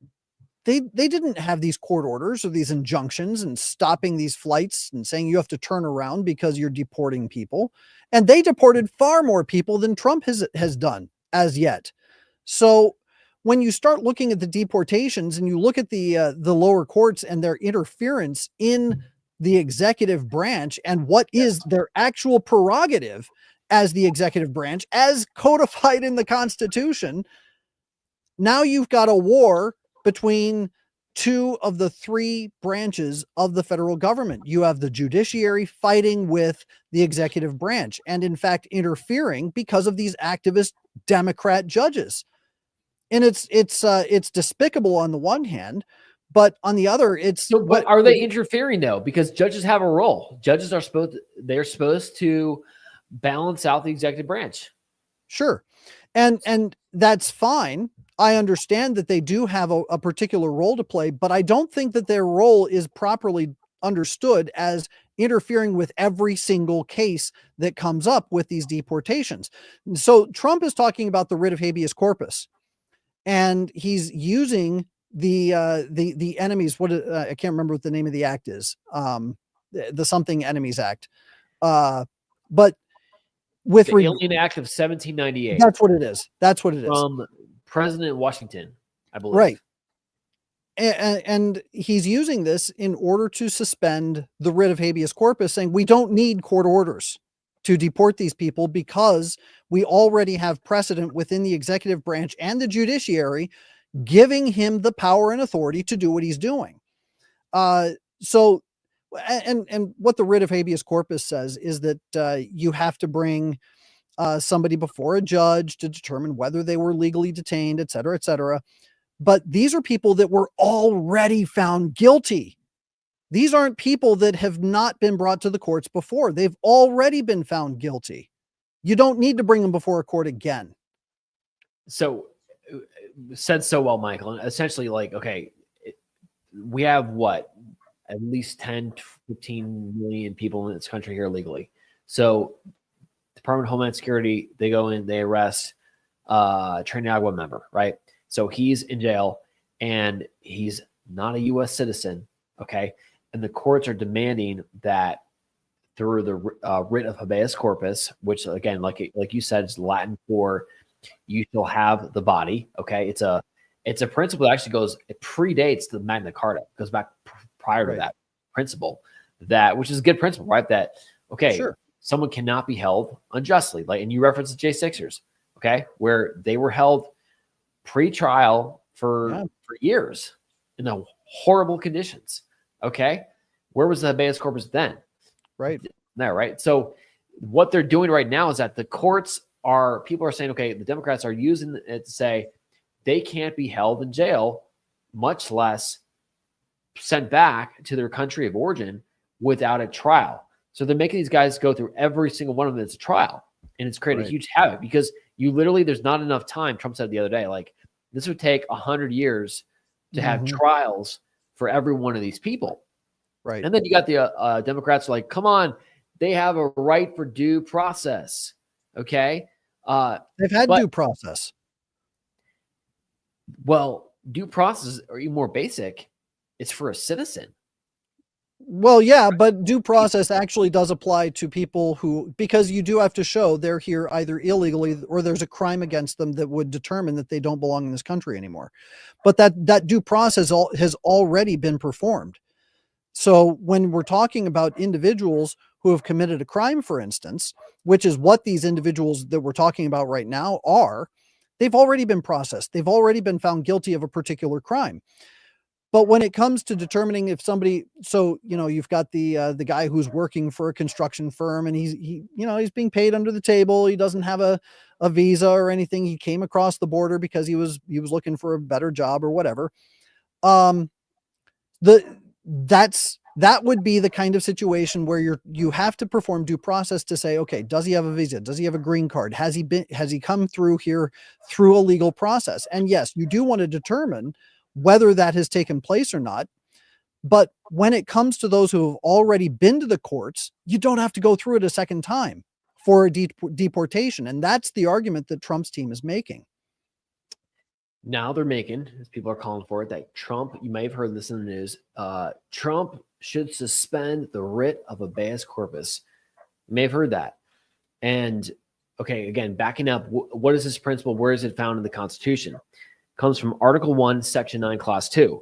They didn't have these court orders or these injunctions and stopping these flights and saying you have to turn around because you're deporting people. And they deported far more people than Trump has done as yet. So when you start looking at the deportations and you look at the lower courts and their interference in the executive branch and what is their actual prerogative as the executive branch, as codified in the Constitution, now you've got a war between two of the three branches of the federal government. You have the judiciary fighting with the executive branch and, in fact, interfering because of these activist Democrat judges. And it's despicable on the one hand, but on the other, But are they interfering though? Because judges have a role. Judges are supposed to balance out the executive branch. Sure. And that's fine. I understand that they do have a particular role to play, but I don't think that their role is properly understood as interfering with every single case that comes up with these deportations. So Trump is talking about the writ of habeas corpus, and he's using the enemies. I can't remember what the name of the act is. The something enemies act. But with the Alien Act of 1798. That's what it is. That's what it is. From President Washington, I believe. Right. And he's using this in order to suspend the writ of habeas corpus, saying we don't need court orders to deport these people because we already have precedent within the executive branch and the judiciary giving him the power and authority to do what he's doing. So what the writ of habeas corpus says is that you have to bring somebody before a judge to determine whether they were legally detained, et cetera, et cetera. But these are people that were already found guilty. These aren't people that have not been brought to the courts before. They've already been found guilty. You don't need to bring them before a court again. So said so well, Michael. And essentially, we have at least 10 to 15 million people in this country here legally. So Department of Homeland Security, they go in, they arrest Trinidad member, right? So he's in jail and he's not a U.S. citizen, okay? And the courts are demanding that through the writ of habeas corpus, which again, like you said, is Latin for you shall have the body, okay? It's a principle that actually it predates the Magna Carta, goes back prior to that principle, which is a good principle, right? That, okay, sure, someone cannot be held unjustly. And you referenced the J6ers, okay, where they were held pre-trial for years in the horrible conditions, okay? Where was the habeas corpus then? Right. There, right? So what they're doing right now is that people are saying, okay, the Democrats are using it to say they can't be held in jail, much less sent back to their country of origin without a trial. So they're making these guys go through every single one of them as a trial. And it's created a huge havoc because there's not enough time. Trump said the other day, this would take 100 years to have trials for every one of these people. Right. And then you got the Democrats like, come on, they have a right for due process. Okay. They've had due process. Well, due process, or even more basic, it's for a citizen. Well, yeah, but due process actually does apply to people because you do have to show they're here either illegally or there's a crime against them that would determine that they don't belong in this country anymore. But that due process has already been performed. So when we're talking about individuals who have committed a crime, for instance, which is what these individuals that we're talking about right now are, they've already been processed. They've already been found guilty of a particular crime. But when it comes to determining if somebody, so, you've got the guy who's working for a construction firm, and he's being paid under the table. He doesn't have a visa or anything. He came across the border because he was looking for a better job or whatever. That would be the kind of situation where you have to perform due process to say, okay, does he have a visa? Does he have a green card? Has he come through here through a legal process? And yes, you do want to determine whether that has taken place or not. But when it comes to those who have already been to the courts, you don't have to go through it a second time for a deportation. And that's the argument that Trump's team is making. Now they're making, as people are calling for it, that Trump, you may have heard this in the news, Trump should suspend the writ of habeas corpus. You may have heard that. And, okay, again, backing up, what is this principle? Where is it found in the Constitution? It comes from Article 1, Section 9, Clause 2.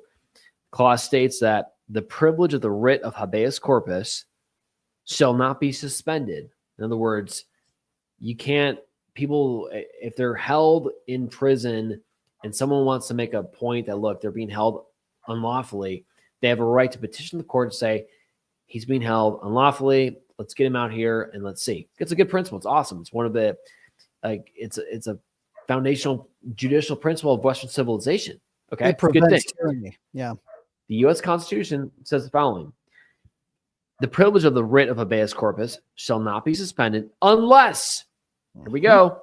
Clause states that the privilege of the writ of habeas corpus shall not be suspended. In other words, you can't, people, if they're held in prison and someone wants to make a point that, look, they're being held unlawfully, they have a right to petition the court and say, he's being held unlawfully. Let's get him out here and let's see. It's a good principle. It's awesome. It's one of the, it's a foundational judicial principle of Western civilization. Okay. It prevents tyranny. Yeah. The U.S. Constitution says the following: the privilege of the writ of habeas corpus shall not be suspended unless, here we go,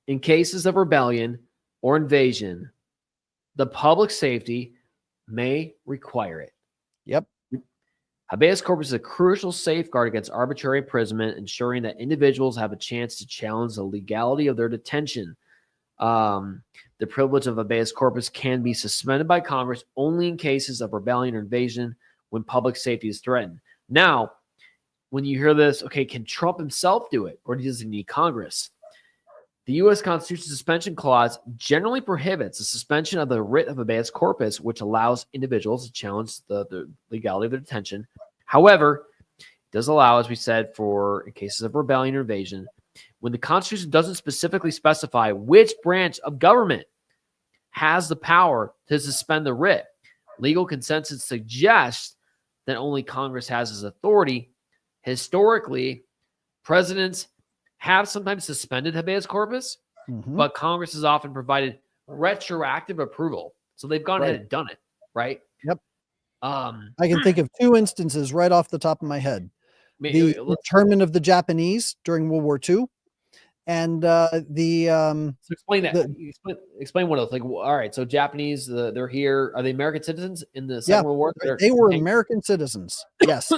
in cases of rebellion or invasion, the public safety may require it. Yep. Habeas corpus is a crucial safeguard against arbitrary imprisonment, ensuring that individuals have a chance to challenge the legality of their detention. The privilege of habeas corpus can be suspended by Congress only in cases of rebellion or invasion when public safety is threatened. Now, when you hear this, okay, can Trump himself do it, or does he need Congress? The U.S. Constitution suspension clause generally prohibits the suspension of the writ of habeas corpus, which allows individuals to challenge the legality of their detention. However, it does allow, as we said, for in cases of rebellion or invasion, when the Constitution doesn't specifically specify which branch of government has the power to suspend the writ. Legal consensus suggests that only Congress has this authority. Historically, presidents have sometimes suspended habeas corpus, but Congress has often provided retroactive approval. So they've gone ahead and done it, right? Yep. I can think of two instances right off the top of my head. The internment of the Japanese during World War II, and so explain that. Explain what else. Like, all right, so Japanese, they're here. Are they American citizens in the Second World War? They were American citizens. Yes.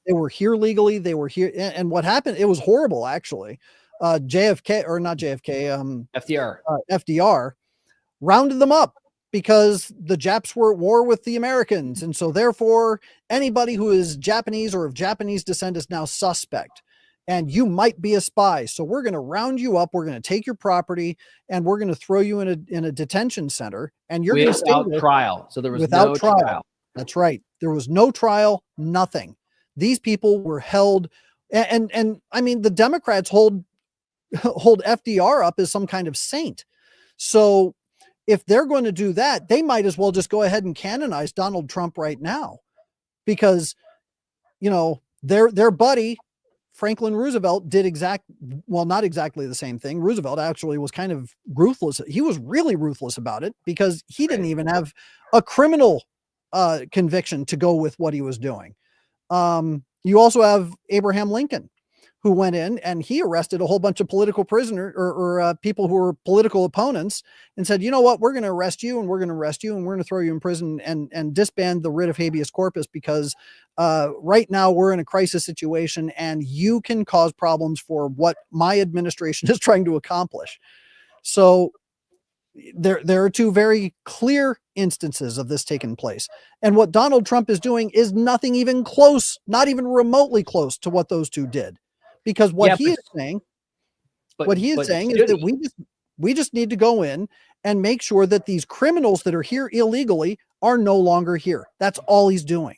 They were here legally. They were here. And what happened, it was horrible, actually. JFK, or not JFK, FDR rounded them up because the Japs were at war with the Americans. And so therefore, anybody who is Japanese or of Japanese descent is now suspect. And you might be a spy. So we're going to round you up. We're going to take your property and we're going to throw you in a detention center. And you're going to stay without trial. So there was no trial. That's right. There was no trial, nothing. These people were held, and I mean, the Democrats hold FDR up as some kind of saint. So if they're going to do that, they might as well just go ahead and canonize Donald Trump right now, because, their buddy Franklin Roosevelt did not exactly the same thing. Roosevelt actually was kind of ruthless. He was really ruthless about it because he didn't even have a criminal conviction to go with what he was doing. You also have Abraham Lincoln, who went in and he arrested a whole bunch of political prisoners or people who were political opponents and said, you know what, we're going to arrest you and we're going to arrest you and we're going to throw you in prison and disband the writ of habeas corpus because right now we're in a crisis situation and you can cause problems for what my administration is trying to accomplish. So there are two very clear instances of this taking place. And what Donald Trump is doing is nothing even close, not even remotely close to what those two did. Because what he is saying is that we just need to go in and make sure that these criminals that are here illegally are no longer here. That's all he's doing.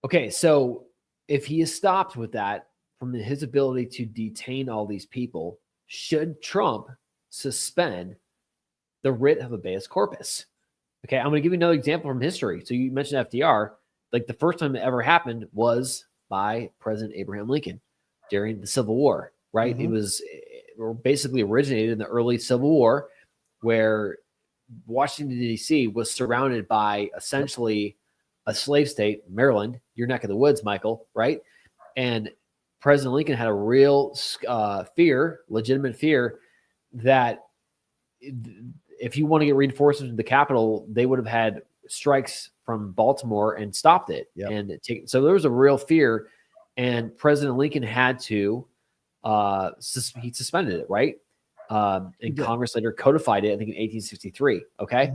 Okay, so if he is stopped with that from his ability to detain all these people, should Trump suspend the writ of habeas corpus? Okay, I'm going to give you another example from history. So you mentioned FDR. Like the first time it ever happened was by President Abraham Lincoln during the Civil War, right? It was basically originated in the early Civil War, where Washington, D.C. was surrounded by essentially a slave state, Maryland, your neck of the woods, Michael, right? And President Lincoln had a real fear, legitimate fear, that if you want to get reinforcements to the Capitol, they would have had strikes from Baltimore and stopped it. And so there was a real fear, and President Lincoln had to he suspended it, right? And Congress later codified it, I think in 1863. Okay,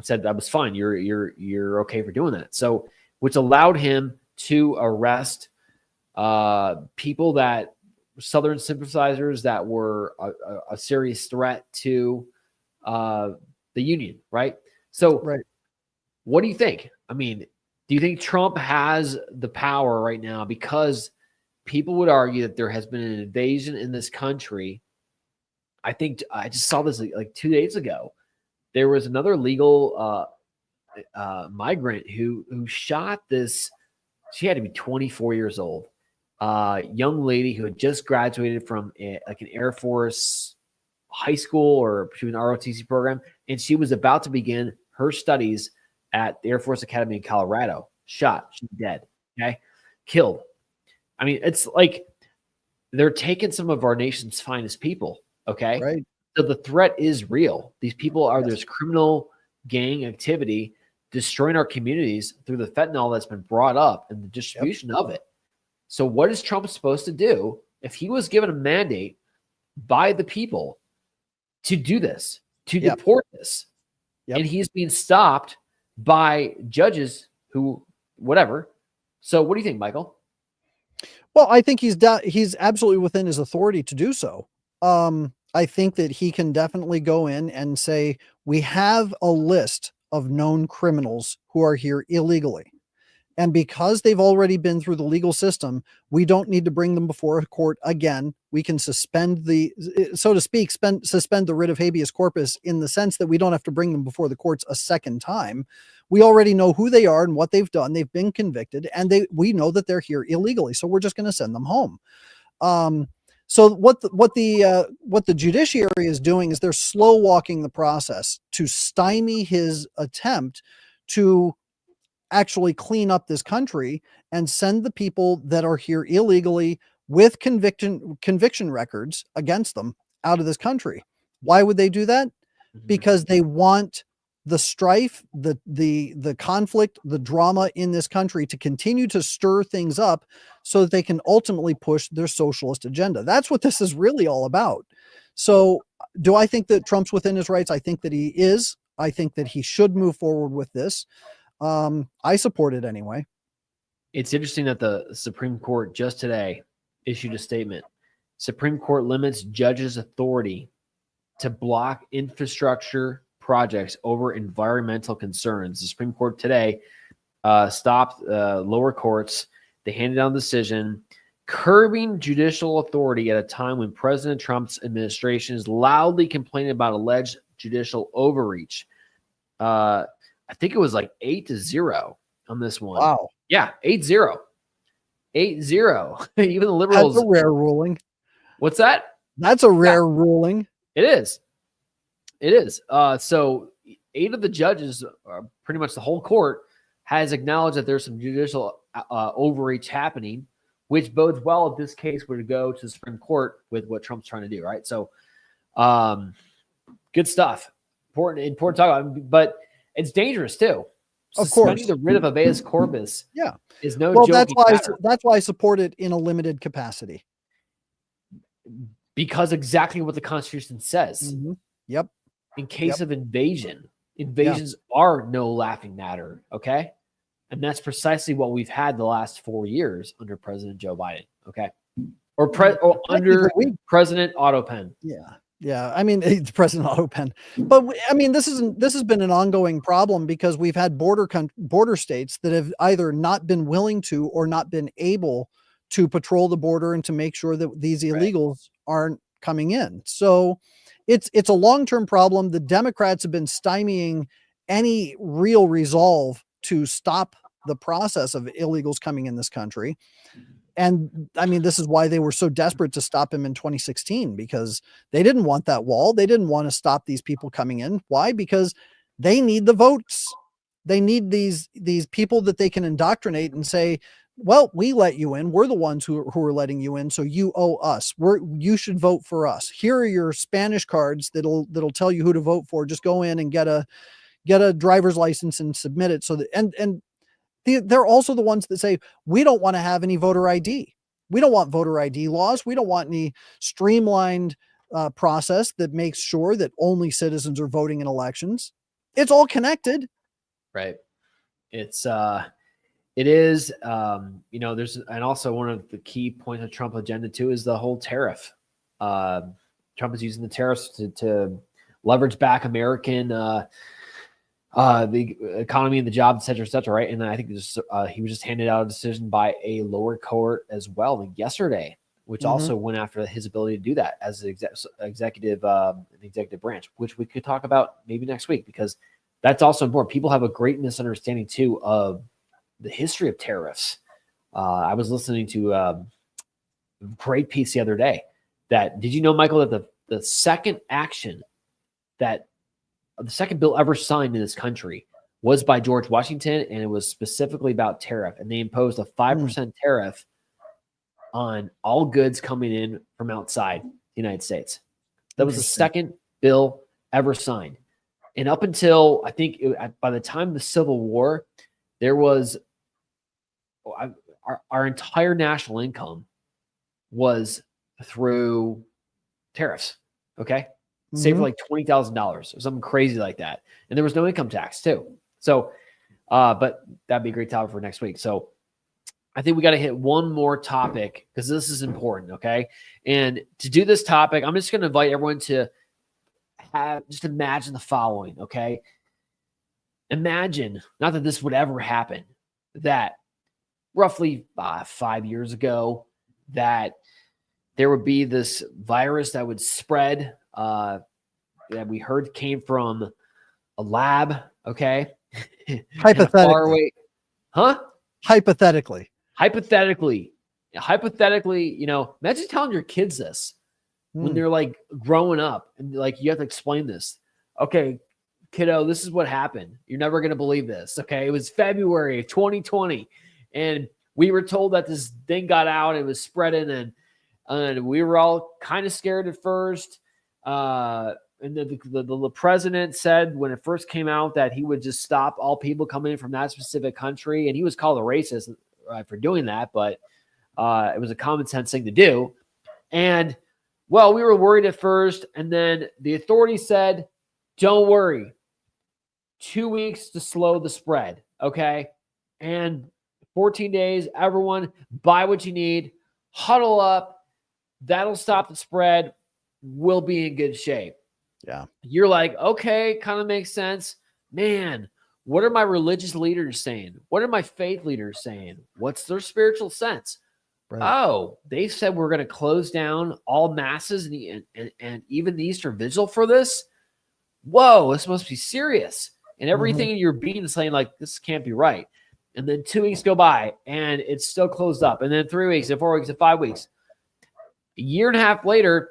said that was fine. You're okay for doing that. So, which allowed him to arrest people that Southern sympathizers that were a serious threat to the Union, right? So, what do you think? I mean, do you think Trump has the power right now? Because people would argue that there has been an invasion in this country. I think I just saw this like 2 days ago. There was another legal migrant who shot this. She had to be 24 years old. Young lady who had just graduated from like an Air Force high school, or she was an ROTC program, and she was about to begin her studies at the Air Force Academy in Colorado. Shot. She's dead. Okay. Killed. I mean, it's like they're taking some of our nation's finest people. Okay. Right. So the threat is real. These people are, there's criminal gang activity destroying our communities through the fentanyl that's been brought up and the distribution of it. So what is Trump supposed to do if he was given a mandate by the people to do this, to deport this, and he's being stopped by judges who, whatever. So what do you think, Michael? Well, I think he's absolutely within his authority to do so. I think that he can definitely go in and say, we have a list of known criminals who are here illegally. And because they've already been through the legal system, we don't need to bring them before a court again. We can suspend so to speak, suspend the writ of habeas corpus, in the sense that we don't have to bring them before the courts a second time. We already know who they are and what they've done. They've been convicted, and we know that they're here illegally. So we're just going to send them home. So what the judiciary is doing is they're slow walking the process to stymie his attempt to actually clean up this country and send the people that are here illegally with conviction records against them out of this country. Why would they do that? Because they want the strife, the conflict, the drama in this country to continue to stir things up so that they can ultimately push their socialist agenda. That's what this is really all about. So do I think that Trump's within his rights? I think that he is. I think that he should move forward with this. I support it anyway. It's interesting that the Supreme Court just today issued a statement. Supreme Court limits judges' authority to block infrastructure projects over environmental concerns. The Supreme Court today stopped lower courts. They handed down a decision curbing judicial authority at a time when President Trump's administration is loudly complaining about alleged judicial overreach. I think it was like 8-0 on this one. Wow. Yeah, 8-0. 8-0. Even the liberals. That's a rare ruling. What's that? That's a rare ruling. It is. It is. So 8 of the judges, pretty much the whole court, has acknowledged that there's some judicial overreach happening, which bodes well if this case were to go to the Supreme Court with what Trump's trying to do, right? So good stuff. Important to talk about. But it's dangerous too. Of course. Suspending the writ of habeas corpus is no well, joking matter. That's why I support it in a limited capacity. Because exactly what the Constitution says. Yep. In case of invasions are no laughing matter, okay? And that's precisely what we've had the last 4 years under President Joe Biden, okay? Or under President Otto Penn. Yeah. Yeah, I mean, it's President Autopen, but I mean, this has been an ongoing problem because we've had border states that have either not been willing to or not been able to patrol the border and to make sure that these illegals aren't coming in. So it's a long-term problem. The Democrats have been stymieing any real resolve to stop the process of illegals coming in this country. And I mean, this is why they were so desperate to stop him in 2016, because they didn't want that wall. They didn't want to stop these people coming in. Why? Because they need the votes. They need these people that they can indoctrinate and say, well, we let you in. We're the ones who are letting you in. So you owe us. You should vote for us. Here are your Spanish cards that'll tell you who to vote for. Just go in and get a driver's license and submit it. So that, and they're also the ones that say, we don't want to have any voter ID. We don't want voter ID laws. We don't want any streamlined process that makes sure that only citizens are voting in elections. It's all connected. Right. It is, there's, and also one of the key points of Trump agenda too is the whole tariff. Trump is using the tariffs to leverage back American, the economy and the jobs, et cetera, right? And then I think he was just handed out a decision by a lower court as well yesterday, which also went after his ability to do that as an executive branch, which we could talk about maybe next week, because that's also important. People have a great misunderstanding too of the history of tariffs. I was listening to a great piece the other day that, did you know, Michael, that the second action that the second bill ever signed in this country was by George Washington, and it was specifically about tariff, and they imposed a 5% tariff on all goods coming in from outside the United States. That was the second bill ever signed. And up until, I think, by the time of the Civil War, there was our entire national income was through tariffs. Okay. Save for like $20,000 or something crazy like that. And there was no income tax too. So, but that'd be a great topic for next week. So I think we got to hit one more topic because this is important. Okay. And to do this topic, I'm just going to invite everyone to just imagine the following. Okay. Imagine, not that this would ever happen, that roughly 5 years ago, that there would be this virus that would spread, that we heard came from a lab. Okay. Hypothetically. Hypothetically, imagine telling your kids this when they're like growing up and like, you have to explain this. Okay, kiddo, this is what happened. You're never going to believe this. Okay. It was February of 2020. And we were told that this thing got out, it was spreading, and we were all kind of scared at first. And the president said when it first came out that he would just stop all people coming in from that specific country. And he was called a racist for doing that, but it was a common sense thing to do. And, well, we were worried at first. And then the authorities said, don't worry, 2 weeks to slow the spread. Okay. And 14 days, everyone buy what you need, huddle up. That'll stop the spread. We'll be in good shape. Yeah. You're like, okay, kind of makes sense. Man, what are my religious leaders saying? What are my faith leaders saying? What's their spiritual sense? Right. Oh, they said we're going to close down all masses and even the Easter Vigil for this. Whoa, this must be serious. And everything in your being is saying like, this can't be right. And then 2 weeks go by and it's still closed up. And then 3 weeks and 4 weeks and 5 weeks. A year and a half later,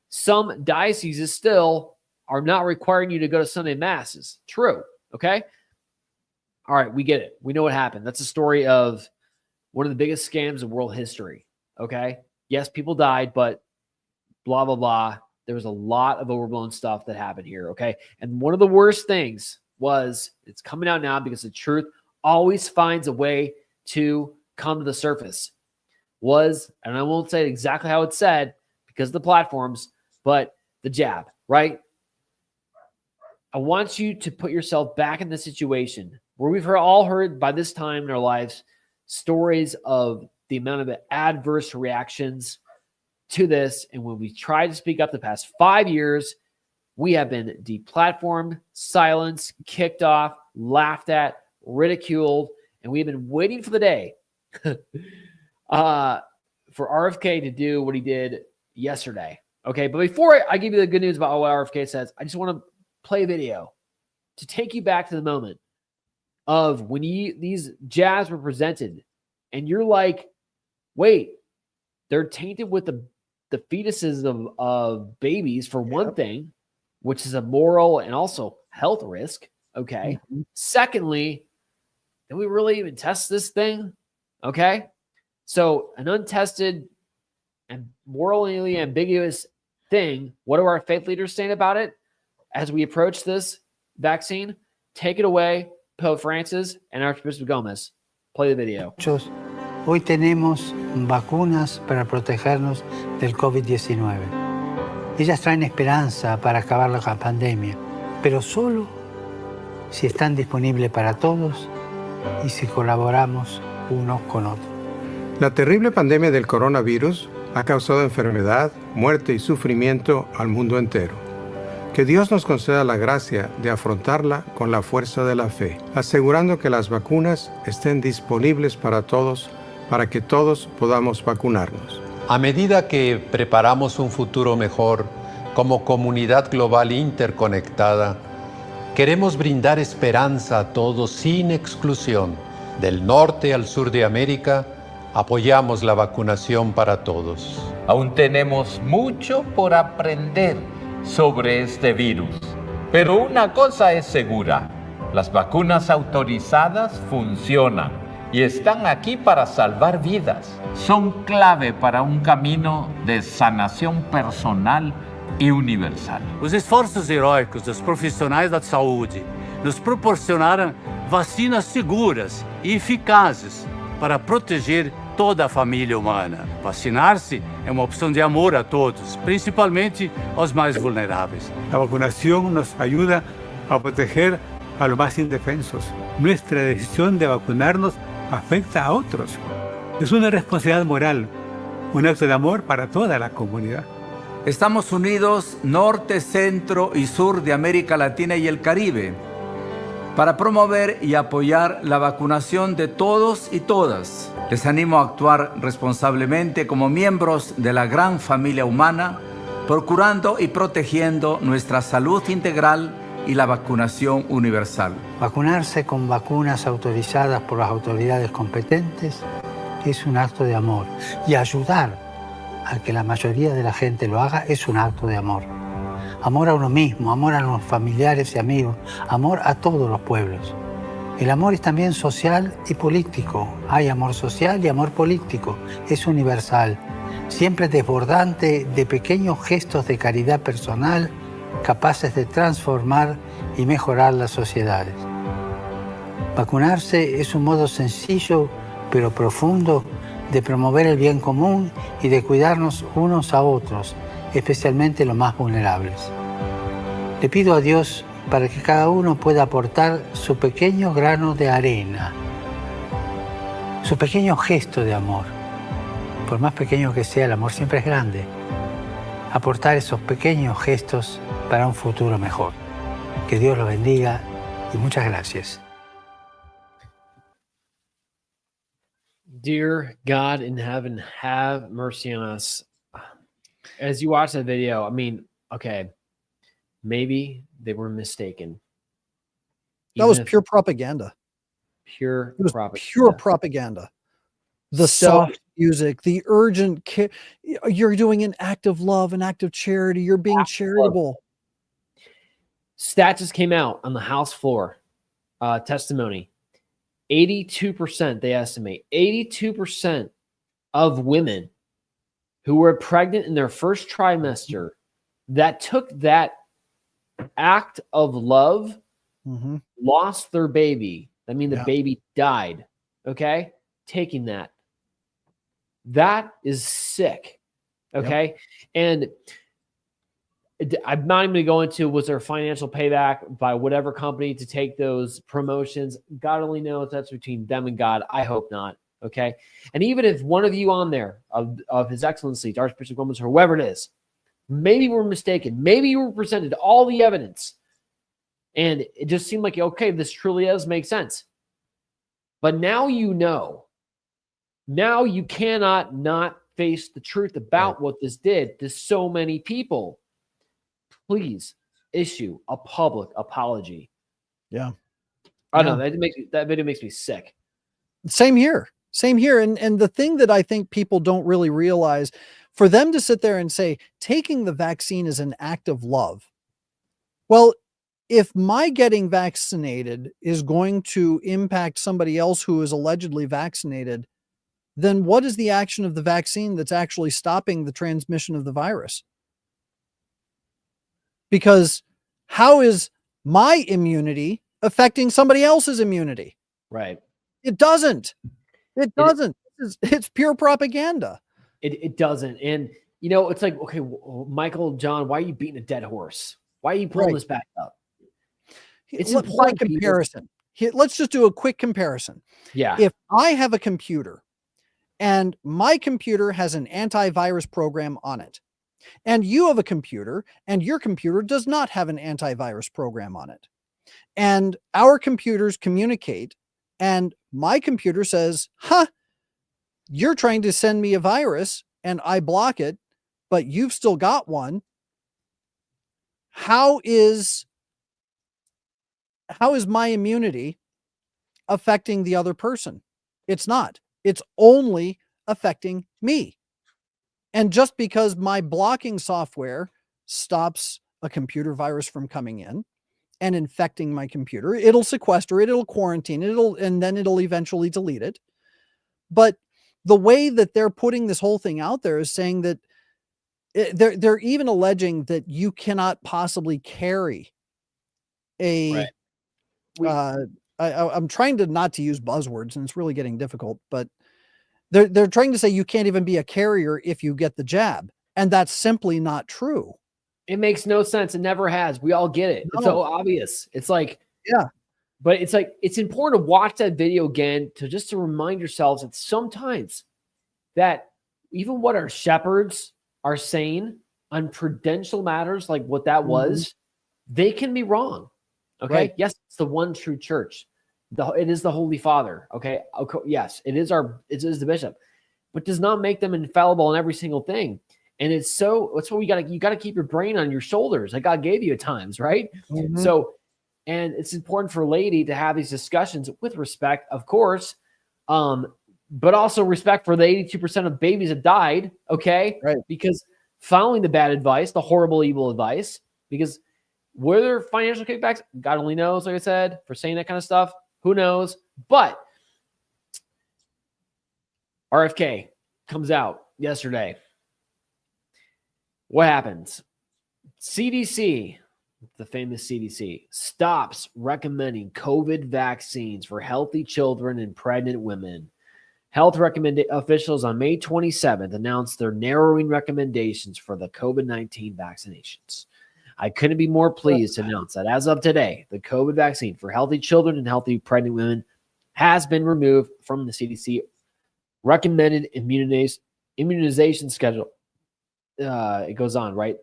some dioceses still are not requiring you to go to Sunday masses. True. Okay. All right. We get it. We know what happened. That's a story of one of the biggest scams in world history. Okay. Yes, people died, but blah, blah, blah. There was a lot of overblown stuff that happened here. Okay. And one of the worst things was, it's coming out now because the truth always finds a way to come to the surface, was, and I won't say exactly how it's said because of the platforms, but the jab, right? I want you to put yourself back in the situation where we've all heard by this time in our lives stories of the amount of adverse reactions to this. And when we tried to speak up the past 5 years, we have been deplatformed, silenced, kicked off, laughed at, ridiculed, and we've been waiting for the day for RFK to do what he did yesterday. Okay, but before I give you the good news about what RFK says, I just want to play a video to take you back to the moment of when these jabs were presented, and you're like, wait, they're tainted with the fetuses of babies for one thing, which is a moral and also health risk. Okay. Mm-hmm. Secondly, did we really even test this thing? Okay. So an untested and morally ambiguous thing. What are our faith leaders saying about it as we approach this vaccine? Take it away, Pope Francis and Archbishop Gomez. Play the video. Hoy tenemos vacunas para protegernos del COVID-19. Ellas traen esperanza para acabar la pandemia, pero solo si están disponibles para todos y si colaboramos unos con otros. La terrible pandemia del coronavirus ha causado enfermedad, muerte y sufrimiento al mundo entero. Que Dios nos conceda la gracia de afrontarla con la fuerza de la fe, asegurando que las vacunas estén disponibles para todos, para que todos podamos vacunarnos. A medida que preparamos un futuro mejor como comunidad global interconectada, queremos brindar esperanza a todos sin exclusión. Del norte al sur de América, apoyamos la vacunación para todos. Aún tenemos mucho por aprender sobre este virus, pero una cosa es segura: las vacunas autorizadas funcionan y están aquí para salvar vidas. Son clave para um caminho de sanação personal e universal. Os esforços heróicos dos profissionais da saúde nos proporcionaram vacinas seguras e eficazes para proteger toda a família humana. Vacinar-se é uma opção de amor a todos, principalmente aos mais vulneráveis. La vacunación nos ayuda a proteger a los más indefensos. Nuestra decisión de vacunarnos afecta a otros. Es una responsabilidad moral, un acto de amor para toda la comunidad. Estamos unidos norte, centro y sur de América Latina y el Caribe para promover y apoyar la vacunación de todos y todas. Les animo a actuar responsablemente como miembros de la gran familia humana, procurando y protegiendo nuestra salud integral y la vacunación universal. Vacunarse con vacunas autorizadas por las autoridades competentes es un acto de amor, y ayudar a que la mayoría de la gente lo haga es un acto de amor. Amor a uno mismo, amor a los familiares y amigos, amor a todos los pueblos. El amor es también social y político. Hay amor social y amor político. Es universal, siempre desbordante de pequeños gestos de caridad personal capaces de transformar y mejorar las sociedades. Vacunarse es un modo sencillo pero profundo de promover el bien común y de cuidarnos unos a otros, especialmente los más vulnerables. Le pido a Dios para que cada uno pueda aportar su pequeño grano de arena, su pequeño gesto de amor. Por más pequeño que sea, el amor siempre es grande. Aportar esos pequeños gestos para un futuro mejor. Que Dios los bendiga y muchas gracias. Dear God in heaven, have mercy on us. As you watch that video, I mean, okay, maybe they were mistaken. That was pure propaganda. Pure propaganda. Pure propaganda. The soft music, the urgent care. You're doing an act of love, an act of charity. You're being charitable. Stats just came out on the House floor. Testimony. 82%, they estimate, 82% of women who were pregnant in their first trimester that took that act of love lost their baby. I mean, the baby died. Okay? Taking that. That is sick. Okay? And I'm not even going to go into was there financial payback by whatever company to take those promotions. God only knows. That's between them and God. I hope not. Okay. And even if one of you on there of His Excellency, Archbishop Gomez, or whoever it is, maybe we're mistaken. Maybe you were presented all the evidence and it just seemed like, okay, this truly does make sense. But now you know. Now you cannot not face the truth about what this did to so many people. Please issue a public apology. Yeah. I don't know. That video makes me sick. Same here. Same here. And the thing that I think people don't really realize, for them to sit there and say, taking the vaccine is an act of love. Well, if my getting vaccinated is going to impact somebody else who is allegedly vaccinated, then what is the action of the vaccine that's actually stopping the transmission of the virus? Because how is my immunity affecting somebody else's immunity? Right. It doesn't. It doesn't. It's pure propaganda. It doesn't. And, you know, it's like, okay, Michael, John, why are you beating a dead horse? Why are you pulling this back up? It's by comparison. Let's just do a quick comparison. Yeah. If I have a computer and my computer has an antivirus program on it, and you have a computer and your computer does not have an antivirus program on it, and our computers communicate, and my computer says, you're trying to send me a virus and I block it, but you've still got one. How is my immunity affecting the other person? It's not. It's only affecting me. And just because my blocking software stops a computer virus from coming in and infecting my computer, it'll sequester it, it'll quarantine it, and then it'll eventually delete it. But the way that they're putting this whole thing out there is saying that they're even alleging that you cannot possibly carry a I'm trying to not to use buzzwords, and it's really getting difficult, but they're trying to say you can't even be a carrier if you get the jab, and that's simply not true. It makes no sense. It never has. We all get it. No. It's so obvious. It's like, yeah, but it's like, it's important to watch that video again to remind yourselves that sometimes that even what our shepherds are saying on prudential matters, like what that was, they can be wrong. Okay. Right. Yes, it's the one true church. It is the Holy Father. Okay. Yes, it is the bishop, but does not make them infallible in every single thing. And that's what you got to keep your brain on your shoulders that God gave you at times. Right. So, and it's important for laity to have these discussions with respect, of course, but also respect for the 82% of babies that died. Okay. Right. Because following the bad advice, the horrible, evil advice, because were there financial kickbacks? God only knows, like I said, for saying that kind of stuff. Who knows? But RFK comes out yesterday. What happens? CDC, the famous CDC, stops recommending COVID vaccines for healthy children and pregnant women. Health officials on May 27th announced their narrowing recommendations for the COVID-19 vaccinations. I couldn't be more pleased to announce that as of today, the COVID vaccine for healthy children and healthy pregnant women has been removed from the CDC recommended immunization schedule. It goes on, right?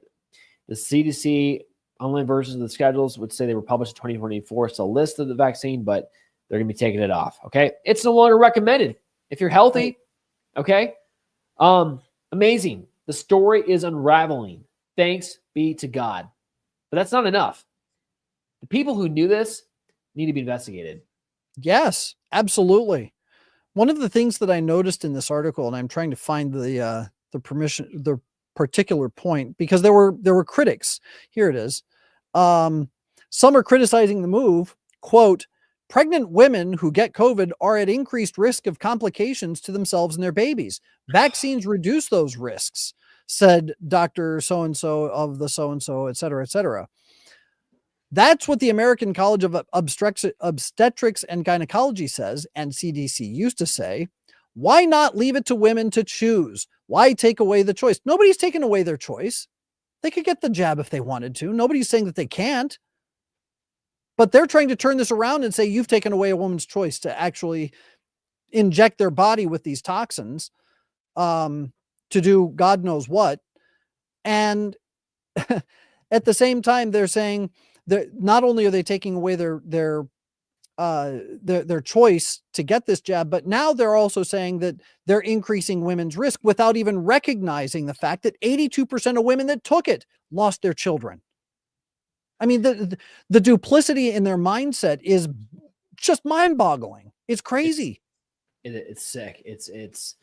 The CDC online versions of the schedules would say they were published in 2024. It's a list of the vaccine, but they're going to be taking it off. Okay. It's no longer recommended if you're healthy. Okay. Amazing. The story is unraveling. Thanks be to God. But that's not enough. The people who knew this need to be investigated. Yes, absolutely. One of the things that I noticed in this article, and I'm trying to find the particular point, because there were critics. Here it is. Some are criticizing the move. Quote, pregnant women who get COVID are at increased risk of complications to themselves and their babies. Vaccines reduce those risks, said Dr. So-and-so of the so-and-so, et cetera, et cetera. That's what the American College of Obstetrics and Gynecology says, and CDC used to say. Why not leave it to women to choose? Why take away the choice? Nobody's taking away their choice. They could get the jab if they wanted to. Nobody's saying that they can't. But they're trying to turn this around and say, you've taken away a woman's choice to actually inject their body with these toxins to do God knows what. And at the same time, they're saying that not only are they taking away their choice to get this jab, but now they're also saying that they're increasing women's risk without even recognizing the fact that 82% of women that took it lost their children. I mean, the duplicity in their mindset is just mind-boggling. It's crazy. It's sick. It's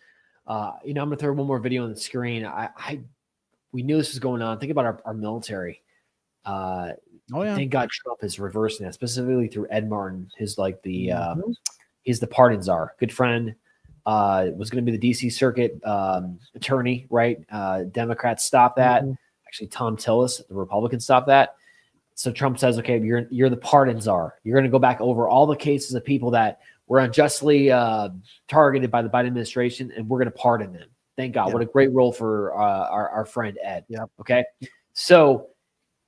I'm gonna throw one more video on the screen. We knew this was going on. Think about our military. Thank God Trump is reversing that, specifically through Ed Martin, his he's the pardon czar, good friend. Was going to be the DC circuit attorney, right? Democrats stopped that. Actually, Tom Tillis, the Republicans, stopped that. So Trump says, okay, you're the pardon czar. You're going to go back over all the cases of people that were unjustly targeted by the Biden administration, and we're going to pardon them. Thank God. What a great role for our friend Ed. Yeah. Okay. So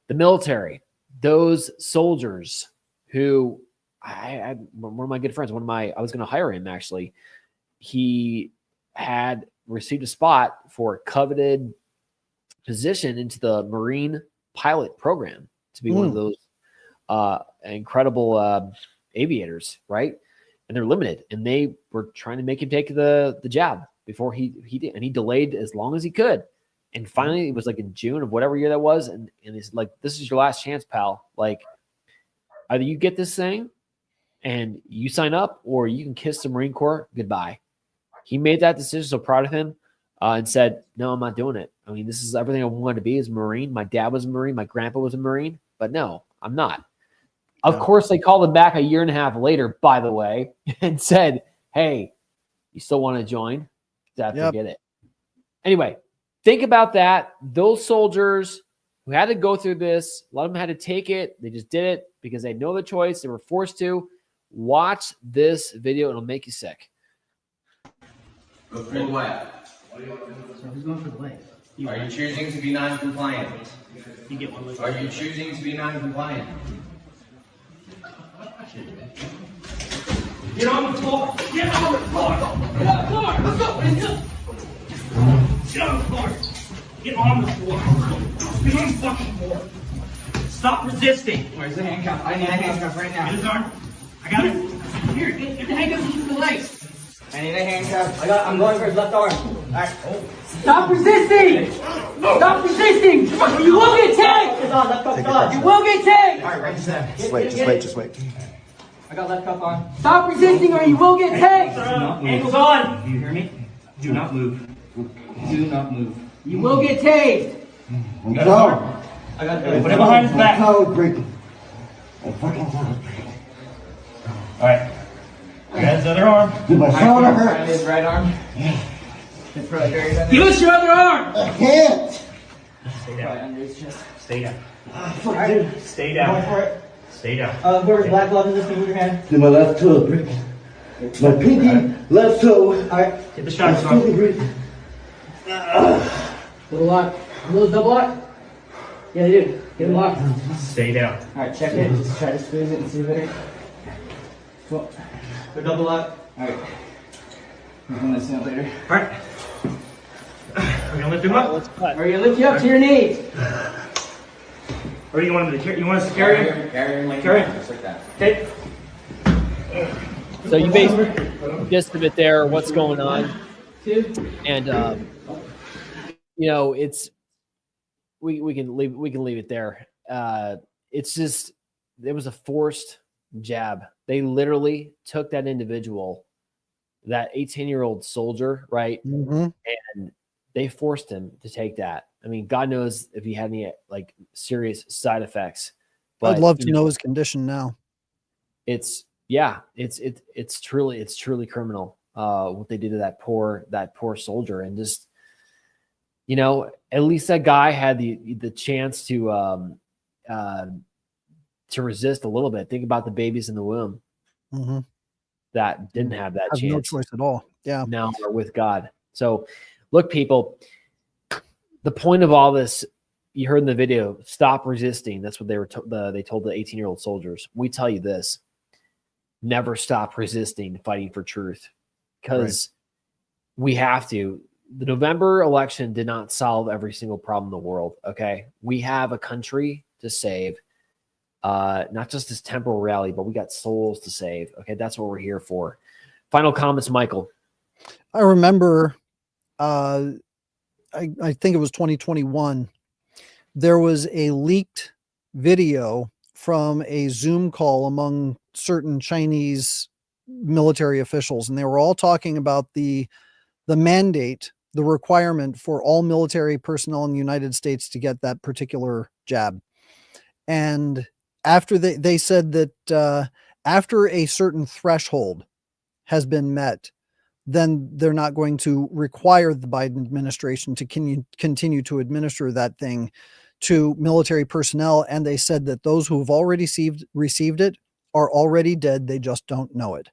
the military, those soldiers who one of my good friends, I was going to hire him actually. He had received a spot for a coveted position into the Marine pilot program to be one of those incredible aviators, right? And they're limited, and they were trying to make him take the jab before he did, and he delayed as long as he could. And finally, it was like in June of whatever year that was, and he's like, "This is your last chance, pal. Like, either you get this thing and you sign up, or you can kiss the Marine Corps goodbye." He made that decision. So proud of him, and said, "No, I'm not doing it. I mean, this is everything I wanted to be as a Marine. My dad was a Marine. My grandpa was a Marine, but no, I'm not." Of course, they called him back a year and a half later, by the way, and said, "Hey, you still want to join?" Forget it. Anyway, think about that. Those soldiers who had to go through this, a lot of them had to take it. They just did it because they had no other choice. They were forced to. Watch this video. It'll make you sick. Go for the leg. Who's going for the leg? Are you choosing to be non-compliant? You get one leg. Are you choosing to be non-compliant? Get on the floor! Get on the floor! Get on the floor! Let's go! Get on the floor! Get on the floor! Get on the fucking floor! Stop resisting! Where's the handcuff? I need a handcuff right now. Get his arm. I got it. Here, get the handcuff to the legs. I need a handcuff. I'm going for his left arm. All right. Oh. Stop resisting! Stop resisting! You will get tagged! You will get tagged! All right, right to that. Just wait. I got left cuff on. Stop resisting or you will get tagged! Ankles on! Do you hear me? Do not move. Do not move. You will get tagged! I got it. Put it behind his back. All right. I got his other arm. Dude, my shoulder hurts. His right arm. It's right there. Give us your other arm! I can't. Stay down. Right under his chest. Stay down. Fuck, dude. Stay down. Go for it. Stay down. Where's black glove in this? Move your hand. Dude, my left toe is breaking. My pinky, left toe. All right. Get the shots I'm still on. breathing. Little lock. Little double lock. Yeah, they do. Get them locked. Stay down. All right, check it. Just try to squeeze it and see if it. Cool. Go double lock. All right. We're gonna see it later. All right. We're gonna lift him up. Let's cut. We're gonna lift you up to your knees. Or you want him to carry? You want us to carry him? Carry him like Carry that. him. Just like that. Okay. So you basically just a bit there, what's going on, and it's we can leave it there. It's just it was a forced jab. They literally took that individual, that 18-year-old soldier, right, and they forced him to take that. I mean, God knows if he had any like serious side effects. But I'd love to know his condition now. It's truly criminal what they did to that poor soldier. And just, at least that guy had the chance to resist a little bit. Think about the babies in the womb that didn't have that chance. No choice at all. Yeah. Now are with God. So look, people, the point of all this, you heard in the video, stop resisting. That's what they told the 18-year-old soldiers. We tell you this: never stop resisting, fighting for truth. because we have to. The November election did not solve every single problem in the world. Okay. We have a country to save, not just this temporal reality, but we got souls to save. Okay. That's what we're here for. Final comments, Michael. I remember, I think it was 2021. There was a leaked video from a Zoom call among certain Chinese military officials, and they were all talking about the mandate, the requirement for all military personnel in the United States to get that particular jab. And after they said that after a certain threshold has been met, then they're not going to require the Biden administration to continue to administer that thing to military personnel. And they said that those who have already received it are already dead. They just don't know it.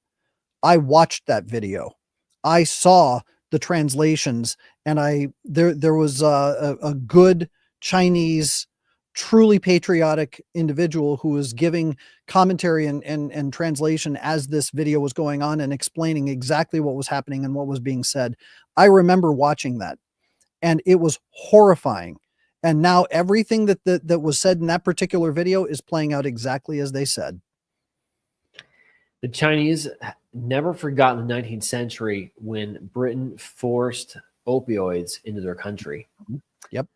I watched that video. I saw the translations, and there was a good Chinese, truly patriotic individual who was giving commentary and translation as this video was going on and explaining exactly what was happening and what was being said. I remember watching that, and it was horrifying. And now everything that was said in that particular video is playing out exactly as they said. The Chinese never forgot in the 19th century when Britain forced opioids into their country. Yep.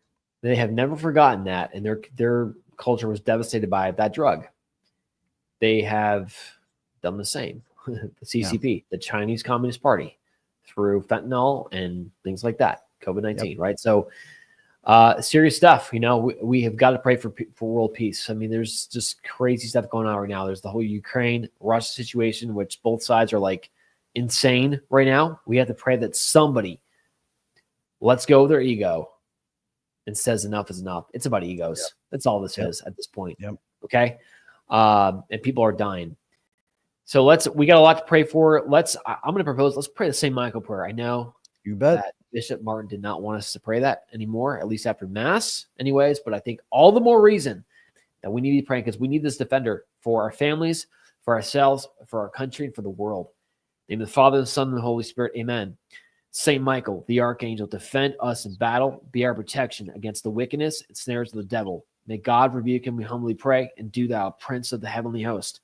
They have never forgotten that, and their culture was devastated by that drug. They have done the same. The CCP, the Chinese Communist Party, through fentanyl and things like that, COVID-19, right? So serious stuff. You know, we have got to pray for world peace. I mean, there's just crazy stuff going on right now. There's the whole Ukraine-Russia situation, which both sides are like insane right now. We have to pray that somebody lets go of their ego and says enough is enough. It's about egos. Yep. That's all this is at this point. Yep. Okay. And people are dying. So we got a lot to pray for. I'm going to propose, let's pray the St. Michael prayer. I know you bet that Bishop Martin did not want us to pray that anymore, at least after Mass anyways. But I think all the more reason that we need to be praying, because we need this defender for our families, for ourselves, for our country, and for the world. In the name of the Father, the Son, and the Holy Spirit. Amen. Saint Michael, the archangel, defend us in battle, be our protection against the wickedness and snares of the devil. May God rebuke him, we humbly pray, and do thou, Prince of the heavenly host,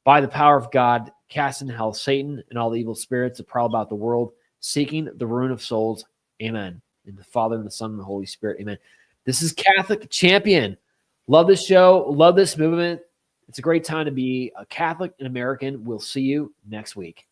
by the power of God, cast into hell Satan and all the evil spirits that prowl about the world, seeking the ruin of souls. Amen. In the Father, and the Son, and the Holy Spirit. Amen. This is Catholic Champion. Love this show. Love this movement. It's a great time to be a Catholic and American. We'll see you next week.